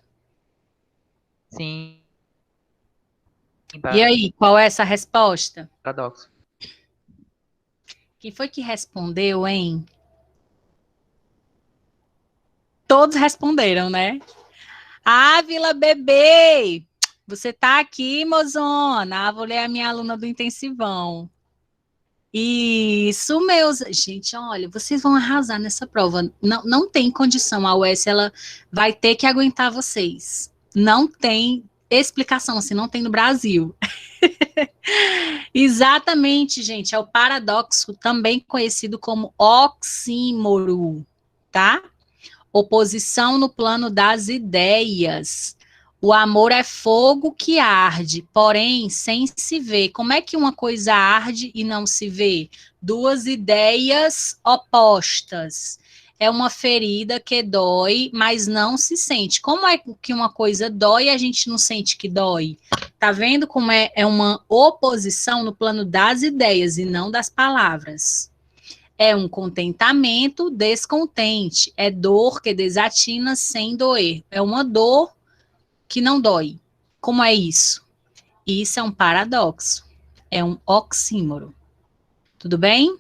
Sim. E aí, qual é essa resposta? Paradoxo. Quem foi que respondeu, hein? Todos responderam, né? Ávila Bebê! Você tá aqui, mozona? Vou ler a minha aluna do intensivão. Isso, meus... Gente, olha, vocês vão arrasar nessa prova. Não tem condição. A UES, ela vai ter que aguentar vocês. Não tem explicação, assim, não tem no Brasil. Exatamente, gente. É o paradoxo, também conhecido como oxímoro, tá? Oposição no plano das ideias. O amor é fogo que arde, porém, sem se ver. Como é que uma coisa arde e não se vê? Duas ideias opostas. É uma ferida que dói, mas não se sente. Como é que uma coisa dói e a gente não sente que dói? Tá vendo como é uma oposição no plano das ideias e não das palavras? É um contentamento descontente. É dor que desatina sem doer. É uma dor que não dói. Como é isso? Isso é um paradoxo. É um oxímoro. Tudo bem?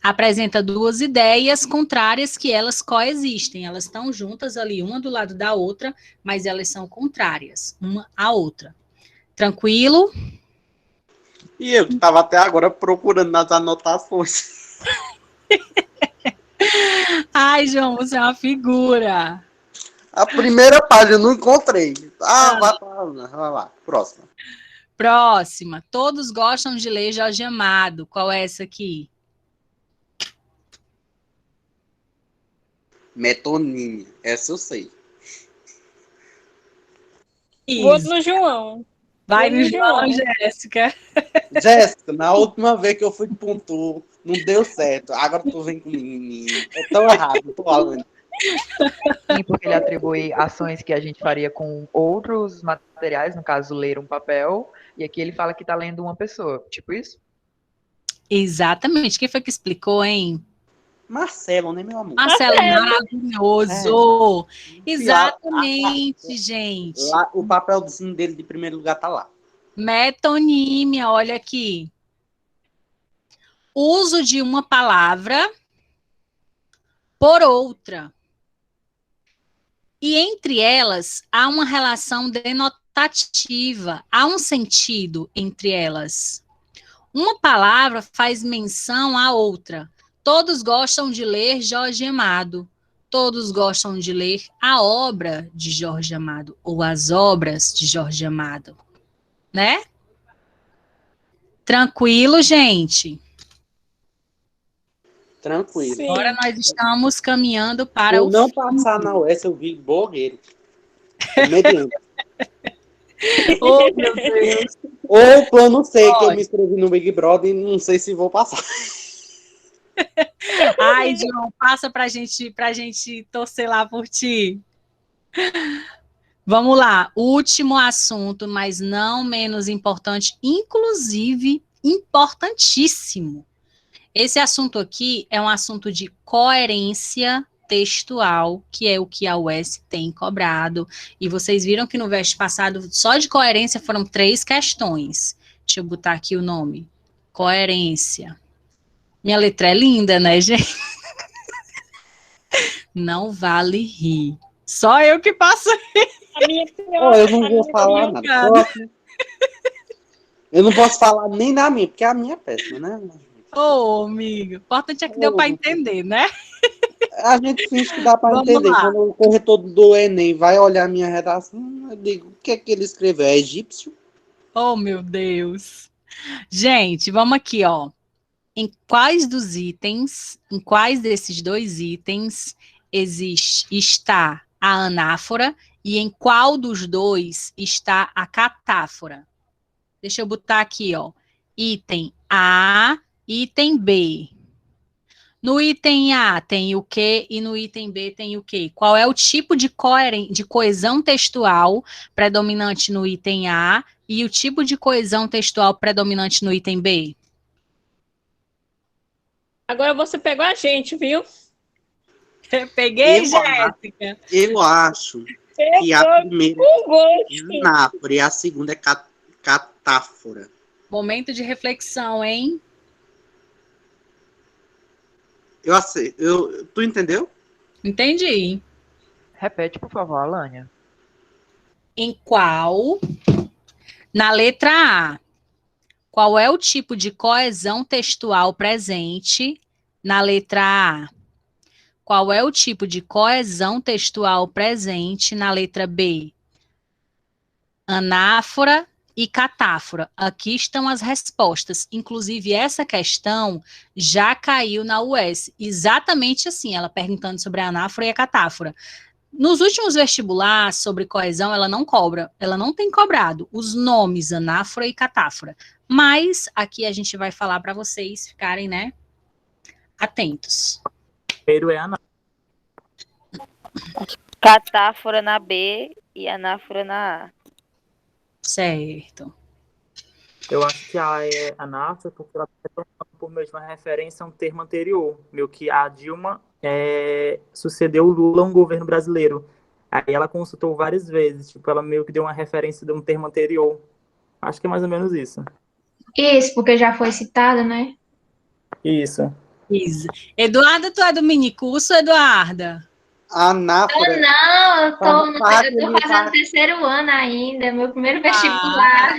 Apresenta duas ideias contrárias que elas coexistem. Elas estão juntas ali, uma do lado da outra, mas elas são contrárias, uma à outra. Tranquilo? E eu que estava até agora procurando nas anotações. Ai, João, você é uma figura. A primeira página eu não encontrei. Vai lá. Próxima. Próxima. Todos gostam de ler Jorge Amado. Qual é essa aqui? Metonímia. Essa eu sei. Vou Isso. no João. Vai Vou no no João, João. Jéssica. Jéssica, na última vez que eu fui de Pontu, não deu certo. Agora tu vem comigo, menino. É tão errado, tô falando. Sim, porque ele atribui ações que a gente faria com outros materiais, no caso, ler um papel, e aqui ele fala que tá lendo uma pessoa. Tipo isso? Exatamente. Quem foi que explicou, hein? Marcelo, né, meu amor? Marcelo, maravilhoso. Exatamente, Ah, gente. lá, o papelzinho dele de primeiro lugar tá lá. Metonímia, olha aqui. Uso de uma palavra por outra. E entre elas há uma relação denotativa, há um sentido entre elas. Uma palavra faz menção à outra. Todos gostam de ler Jorge Amado. Todos gostam de ler a obra de Jorge Amado, ou as obras de Jorge Amado. Né? Tranquilo, gente? Tranquilo. Sim. Agora nós estamos caminhando para Se eu o não fim. passar na UES, eu vi blogueiro. Comediante. Oh, meu Deus. Ou o plano C, que eu Olha. me inscrevi no Big Brother e não sei se vou passar. Ai, João, passa pra gente torcer lá por ti. Vamos lá, último assunto, mas não menos importante, inclusive importantíssimo. Esse assunto aqui é um assunto de coerência textual, que é o que a UES tem cobrado. E vocês viram que no verso passado, só de coerência foram 3 questões. Deixa eu botar aqui o nome. Coerência. Minha letra é linda, né, gente? Não vale rir. Só eu que passo. A minha Oh, eu não vou falar nada. Próximo. Eu não posso falar nem na minha, porque a minha é péssima, né? Ô, amigo, o importante é que deu para entender, né? A gente finge que dá para Vamos entender. lá. Quando o corretor do Enem vai olhar a minha redação, eu digo, o que é que ele escreveu? É egípcio? Oh, meu Deus. Gente, vamos aqui, ó. Em quais desses 2 itens está a anáfora e em qual dos 2 está a catáfora? Deixa eu botar aqui, ó. Item A, item B. No item A tem o quê e no item B tem o quê? Qual é o tipo de coesão textual predominante no item A e o tipo de coesão textual predominante no item B? Agora você pegou a gente, viu? Peguei, Jéssica. Eu acho que a primeira é anáfora e a segunda é catáfora. Momento de reflexão, hein? Tu entendeu? Entendi. Repete, por favor, Alânia. Em qual, na letra A, qual é o tipo de coesão textual presente na letra A? Qual é o tipo de coesão textual presente na letra B? Anáfora e catáfora. Aqui estão as respostas. Inclusive, essa questão já caiu na UES. Exatamente assim, ela perguntando sobre a anáfora e a catáfora. Nos últimos vestibulares sobre coesão, ela não cobra, ela não tem cobrado os nomes anáfora e catáfora. Mas aqui a gente vai falar para vocês ficarem, né, atentos. Primeiro é anáfora. Catáfora na B e anáfora na A. Certo. Eu acho que a é anáfora porque ela está retornando por meio de uma referência a um termo anterior, meio que a Dilma sucedeu o Lula a um governo brasileiro. Aí ela consultou várias vezes, tipo, ela meio que deu uma referência de um termo anterior. Acho que é mais ou menos isso. Isso, porque já foi citado, né? Isso. Isso. Eduarda, tu é do minicurso, Eduarda? Anáfora. Não, eu tô fazendo o 3º ano ainda, meu primeiro vestibular.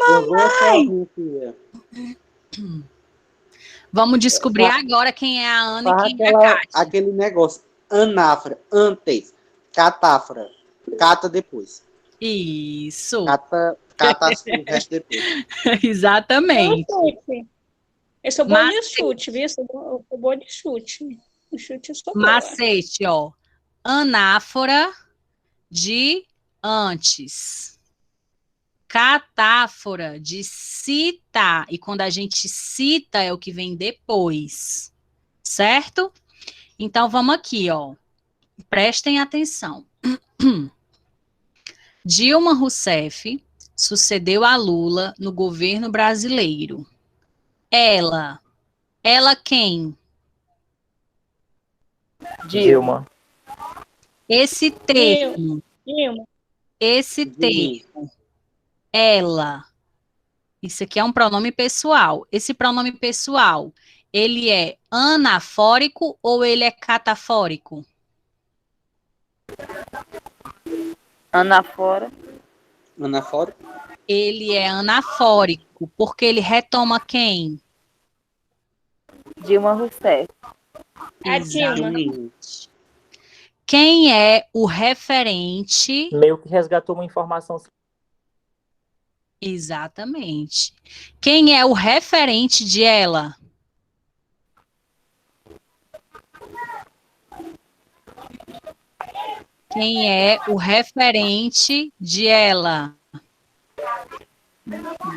Mamãe! Vamos descobrir agora quem é a Ana e quem é a Kátia. Aquele negócio, anáfora, antes, catáfora, cata depois. Isso. Cata o resto depois. Exatamente. Eu sou boa de chute, viu? Eu sou boa de chute. O chute eu sou boa. Macete, ó. Anáfora de antes. Catáfora de citar. E quando a gente cita é o que vem depois. Certo? Então, vamos aqui, ó. Prestem atenção. Dilma Rousseff sucedeu a Lula no governo brasileiro. Ela quem? Dilma. Esse termo, ela. Isso aqui é um pronome pessoal. Esse pronome pessoal, ele é anafórico ou ele é catafórico? Anafora. Ele é anafórico, porque ele retoma quem? Dilma Rousseff. A Dilma. Quem é o referente? Meio que resgatou uma informação. Exatamente. Quem é o referente de ela? Quem é o referente de ela?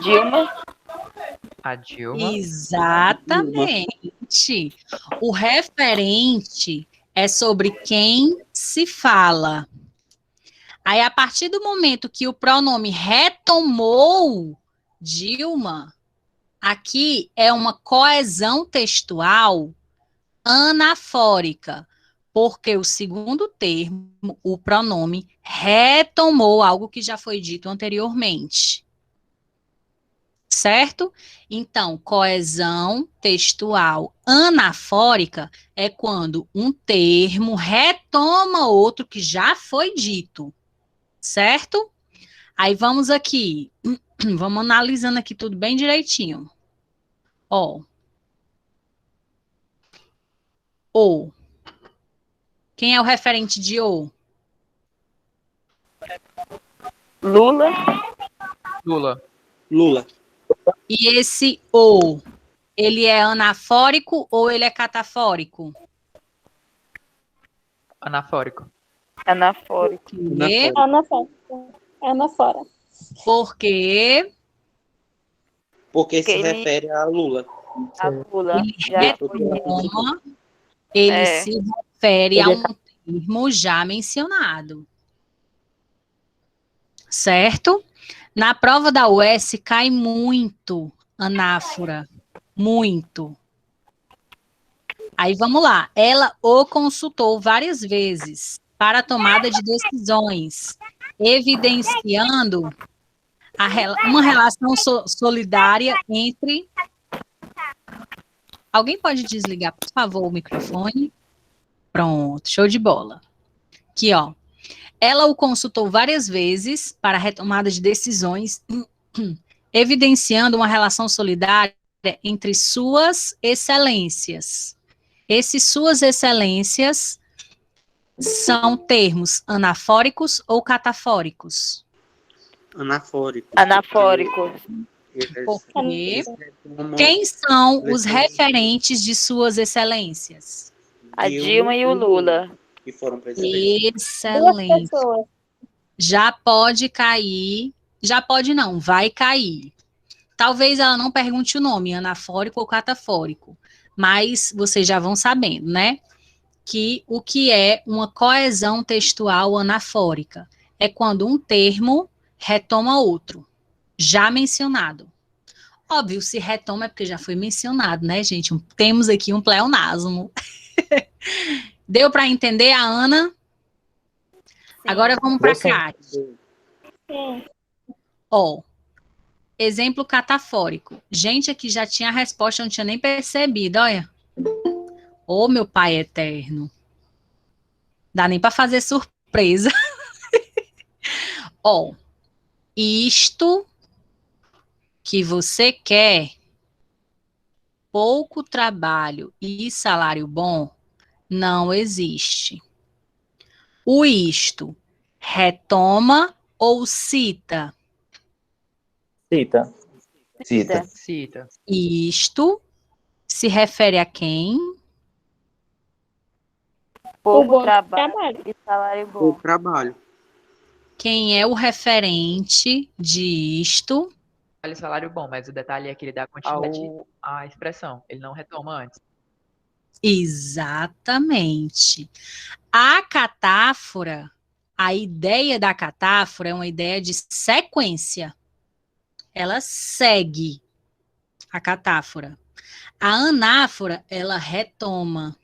Dilma. A Dilma. Exatamente. O referente é sobre quem se fala. Aí, a partir do momento que o pronome retomou Dilma, aqui é uma coesão textual anafórica, porque o segundo termo, o pronome, retomou algo que já foi dito anteriormente. Certo? Então, coesão textual anafórica é quando um termo retoma outro que já foi dito. Certo? Aí vamos aqui. Vamos analisando aqui tudo bem direitinho. Ó. O. Quem é o referente de o? Lula. E esse o, ele é anafórico ou ele é catafórico? Anafórico. E? Anafora. Por quê? Porque se refere a Lula. Ele retoma, ele se refere a um termo já mencionado. Certo? Na prova da UES cai muito anáfora. Muito. Aí vamos lá. Ela o consultou várias vezes para a tomada de decisões, evidenciando uma relação solidária entre... Alguém pode desligar, por favor, o microfone? Pronto, show de bola. Aqui, ó. Ela o consultou várias vezes para a retomada de decisões, evidenciando uma relação solidária entre suas excelências. Esses suas excelências são termos anafóricos ou catafóricos? Anafórico. Porque quem são os referentes de suas excelências? A Dilma e o Lula. Que foram presidentes. Excelente. Já pode cair, já pode não, vai cair. Talvez ela não pergunte o nome, anafórico ou catafórico, mas vocês já vão sabendo, né? Que o que é uma coesão textual anafórica? É quando um termo retoma outro, já mencionado. Óbvio, se retoma é porque já foi mencionado, né, gente? Temos aqui um pleonasmo. Deu para entender, a Ana? Sim. Agora vamos para cá. Ó, exemplo catafórico. Gente, aqui já tinha a resposta, eu não tinha nem percebido, olha. Ô, meu pai eterno. Dá nem para fazer surpresa. Ó, isto que você quer, pouco trabalho e salário bom, não existe. O isto retoma ou cita? Cita. Isto se refere a quem? Pouco bom trabalho e salário bom. O trabalho. Quem é o referente disto? Olha o salário bom, mas o detalhe é que ele dá continuidade à expressão. Ele não retoma antes. Exatamente. A catáfora, a ideia da catáfora é uma ideia de sequência. Ela segue a catáfora. A anáfora, ela retoma.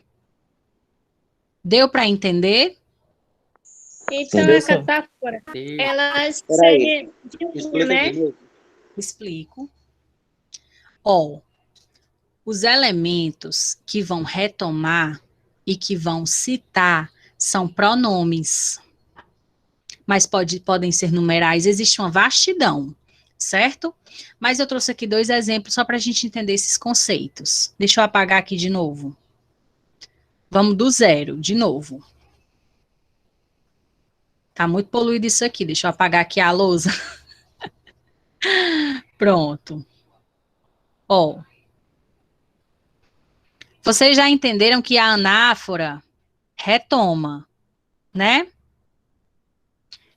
Deu para entender? Então, Deu a sim. catáfora, Sim. ela Peraí. segue de linha, Explica né? de novo. Explico. Ó, os elementos que vão retomar e que vão citar são pronomes. Mas podem ser numerais, existe uma vastidão, certo? Mas eu trouxe aqui 2 exemplos só para a gente entender esses conceitos. Deixa eu apagar aqui de novo. Vamos do zero, de novo. Tá muito poluído isso aqui, deixa eu apagar aqui a lousa. Pronto. Ó. Vocês já entenderam que a anáfora retoma, né?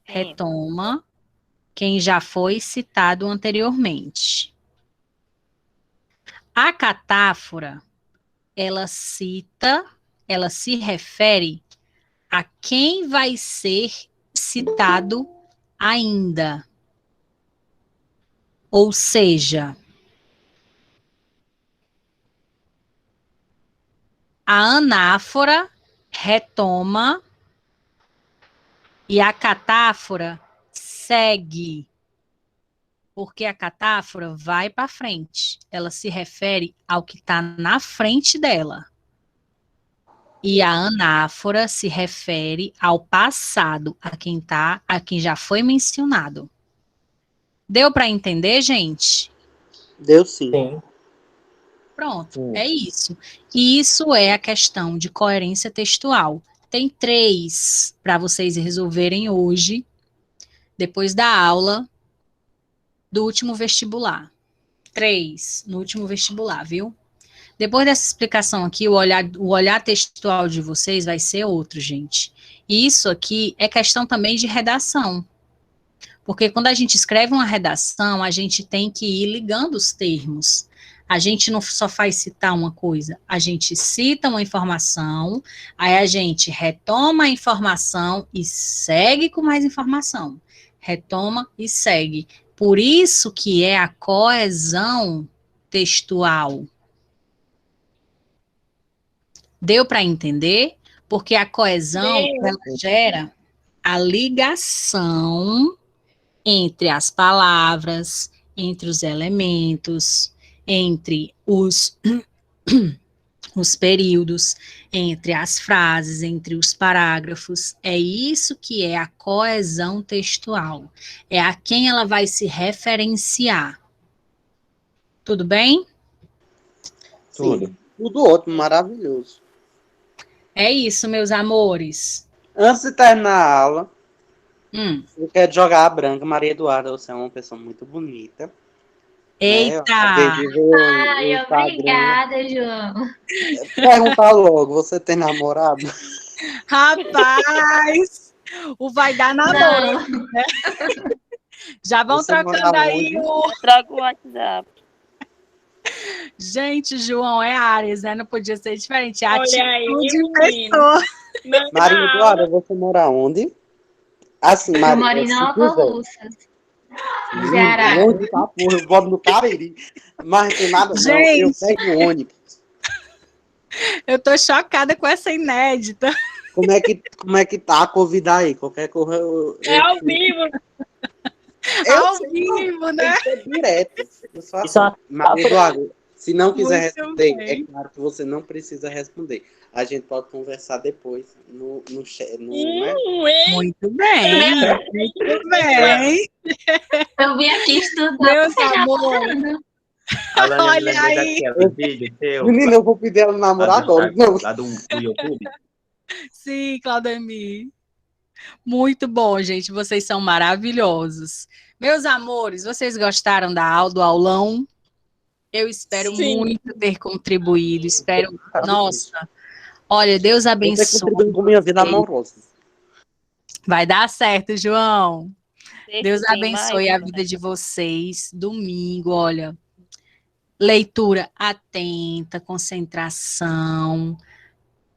Retoma quem já foi citado anteriormente. A catáfora, ela cita, ela se refere a quem vai ser citado ainda. Ou seja, a anáfora retoma e a catáfora segue. Porque a catáfora vai para frente. Ela se refere ao que está na frente dela. E a anáfora se refere ao passado, a quem já foi mencionado. Deu para entender, gente? Deu sim. Sim. Pronto, é isso. E isso é a questão de coerência textual. Tem 3 para vocês resolverem hoje, depois da aula do último vestibular. 3 no último vestibular, viu? Depois dessa explicação aqui, o olhar textual de vocês vai ser outro, gente. E isso aqui é questão também de redação. Porque quando a gente escreve uma redação, a gente tem que ir ligando os termos. A gente não só faz citar uma coisa, a gente cita uma informação, aí a gente retoma a informação e segue com mais informação. Retoma e segue. Por isso que é a coesão textual. Deu para entender? Porque a coesão, ela gera a ligação entre as palavras, entre os elementos, entre os períodos, entre as frases, entre os parágrafos. É isso que é a coesão textual. É a quem ela vai se referenciar. Tudo bem? Tudo. Tudo ótimo, maravilhoso. É isso, meus amores. Antes de terminar a aula, eu quero jogar a branca. Maria Eduarda, você é uma pessoa muito bonita. Eita! Ai, obrigada, João. Perguntar logo, você tem namorado? Rapaz! O vai dar namoro, né? Já vão Você trocando mora aí onde? o... Troca o WhatsApp. Gente, João é Áries, né? Não podia ser diferente. Olha Atitude aí, de menino. pessoa. Maria Eduarda, você mora onde? Assim, Eu Maria, moro em se Nova quiser. Russas, Ceará. Longe pra porra, eu moro no Cariri. Mas não tem nada não, eu Gente. pego o ônibus. Eu tô chocada com essa inédita. Como é que tá a Covid aí? Qualquer coisa É ao vivo. Ao vivo, né? Tem que ser direto. Eu só Isso é uma Maria Eduarda, se não quiser Muito responder, bem. é claro que você não precisa responder. A gente pode conversar depois no chat. Né? Muito bem, muito bem. Eu vim aqui estudar. Meus Você já amores. Alane, eu me Olha lembrei aí. daquele vídeo teu. Menina, eu vou pedir ela namorar agora. Não. Lá do YouTube. Sim, Claudemir. Muito bom, gente. Vocês são maravilhosos. Meus amores, vocês gostaram do aulão? Eu espero Sim. muito ter contribuído. Espero, nossa, Olha, Deus Você abençoe. contribuindo com minha vida amorosa. Vai dar certo, João. Deus Tem abençoe mais, a vida de vocês. Domingo, olha, leitura atenta, concentração.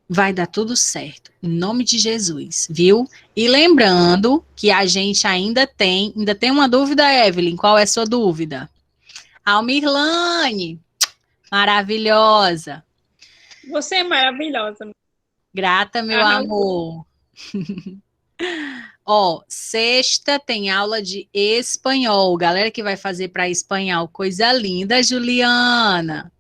Vai dar tudo certo, em nome de Jesus, viu? E lembrando que a gente ainda tem uma dúvida, Evelyn. Qual é a sua dúvida? Almirlane, maravilhosa. Você é maravilhosa. Grata, meu amor. Ó, sexta tem aula de espanhol. Galera que vai fazer para espanhol, coisa linda, Juliana.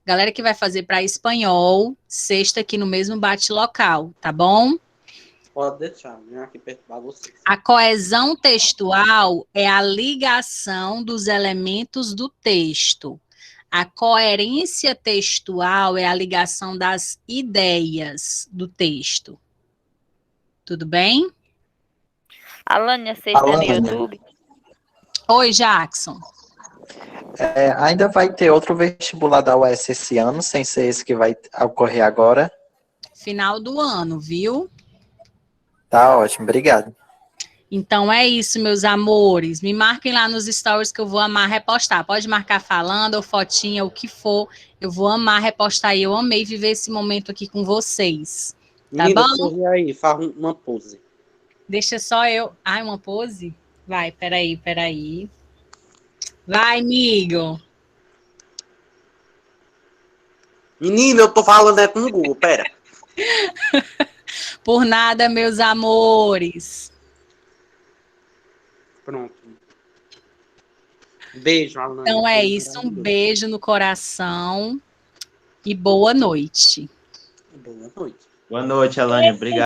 Galera que vai fazer para espanhol, sexta aqui no mesmo bate-local, tá bom? Pode deixar, vem aqui perturbar vocês. A coesão textual é a ligação dos elementos do texto. A coerência textual é a ligação das ideias do texto. Tudo bem? Alane, a sexta é no YouTube? Oi, Jackson. Ainda vai ter outro vestibular da UES esse ano, sem ser esse que vai ocorrer agora. Final do ano, viu? Tá ótimo, obrigado. Então é isso, meus amores. Me marquem lá nos stories que eu vou amar repostar. Pode marcar falando ou fotinha, o que for. Eu vou amar repostar e eu amei viver esse momento aqui com vocês. Tá Menina, bom? sorri aí, faz uma pose. Deixa só eu... Ai, uma pose? Vai, peraí. Vai, amigo. Menina, eu tô falando com o Google, pera. Por nada, meus amores. Pronto. Beijo, Alane. Então é isso, um beijo no coração e boa noite. Boa noite. Boa noite, Alane. Obrigado.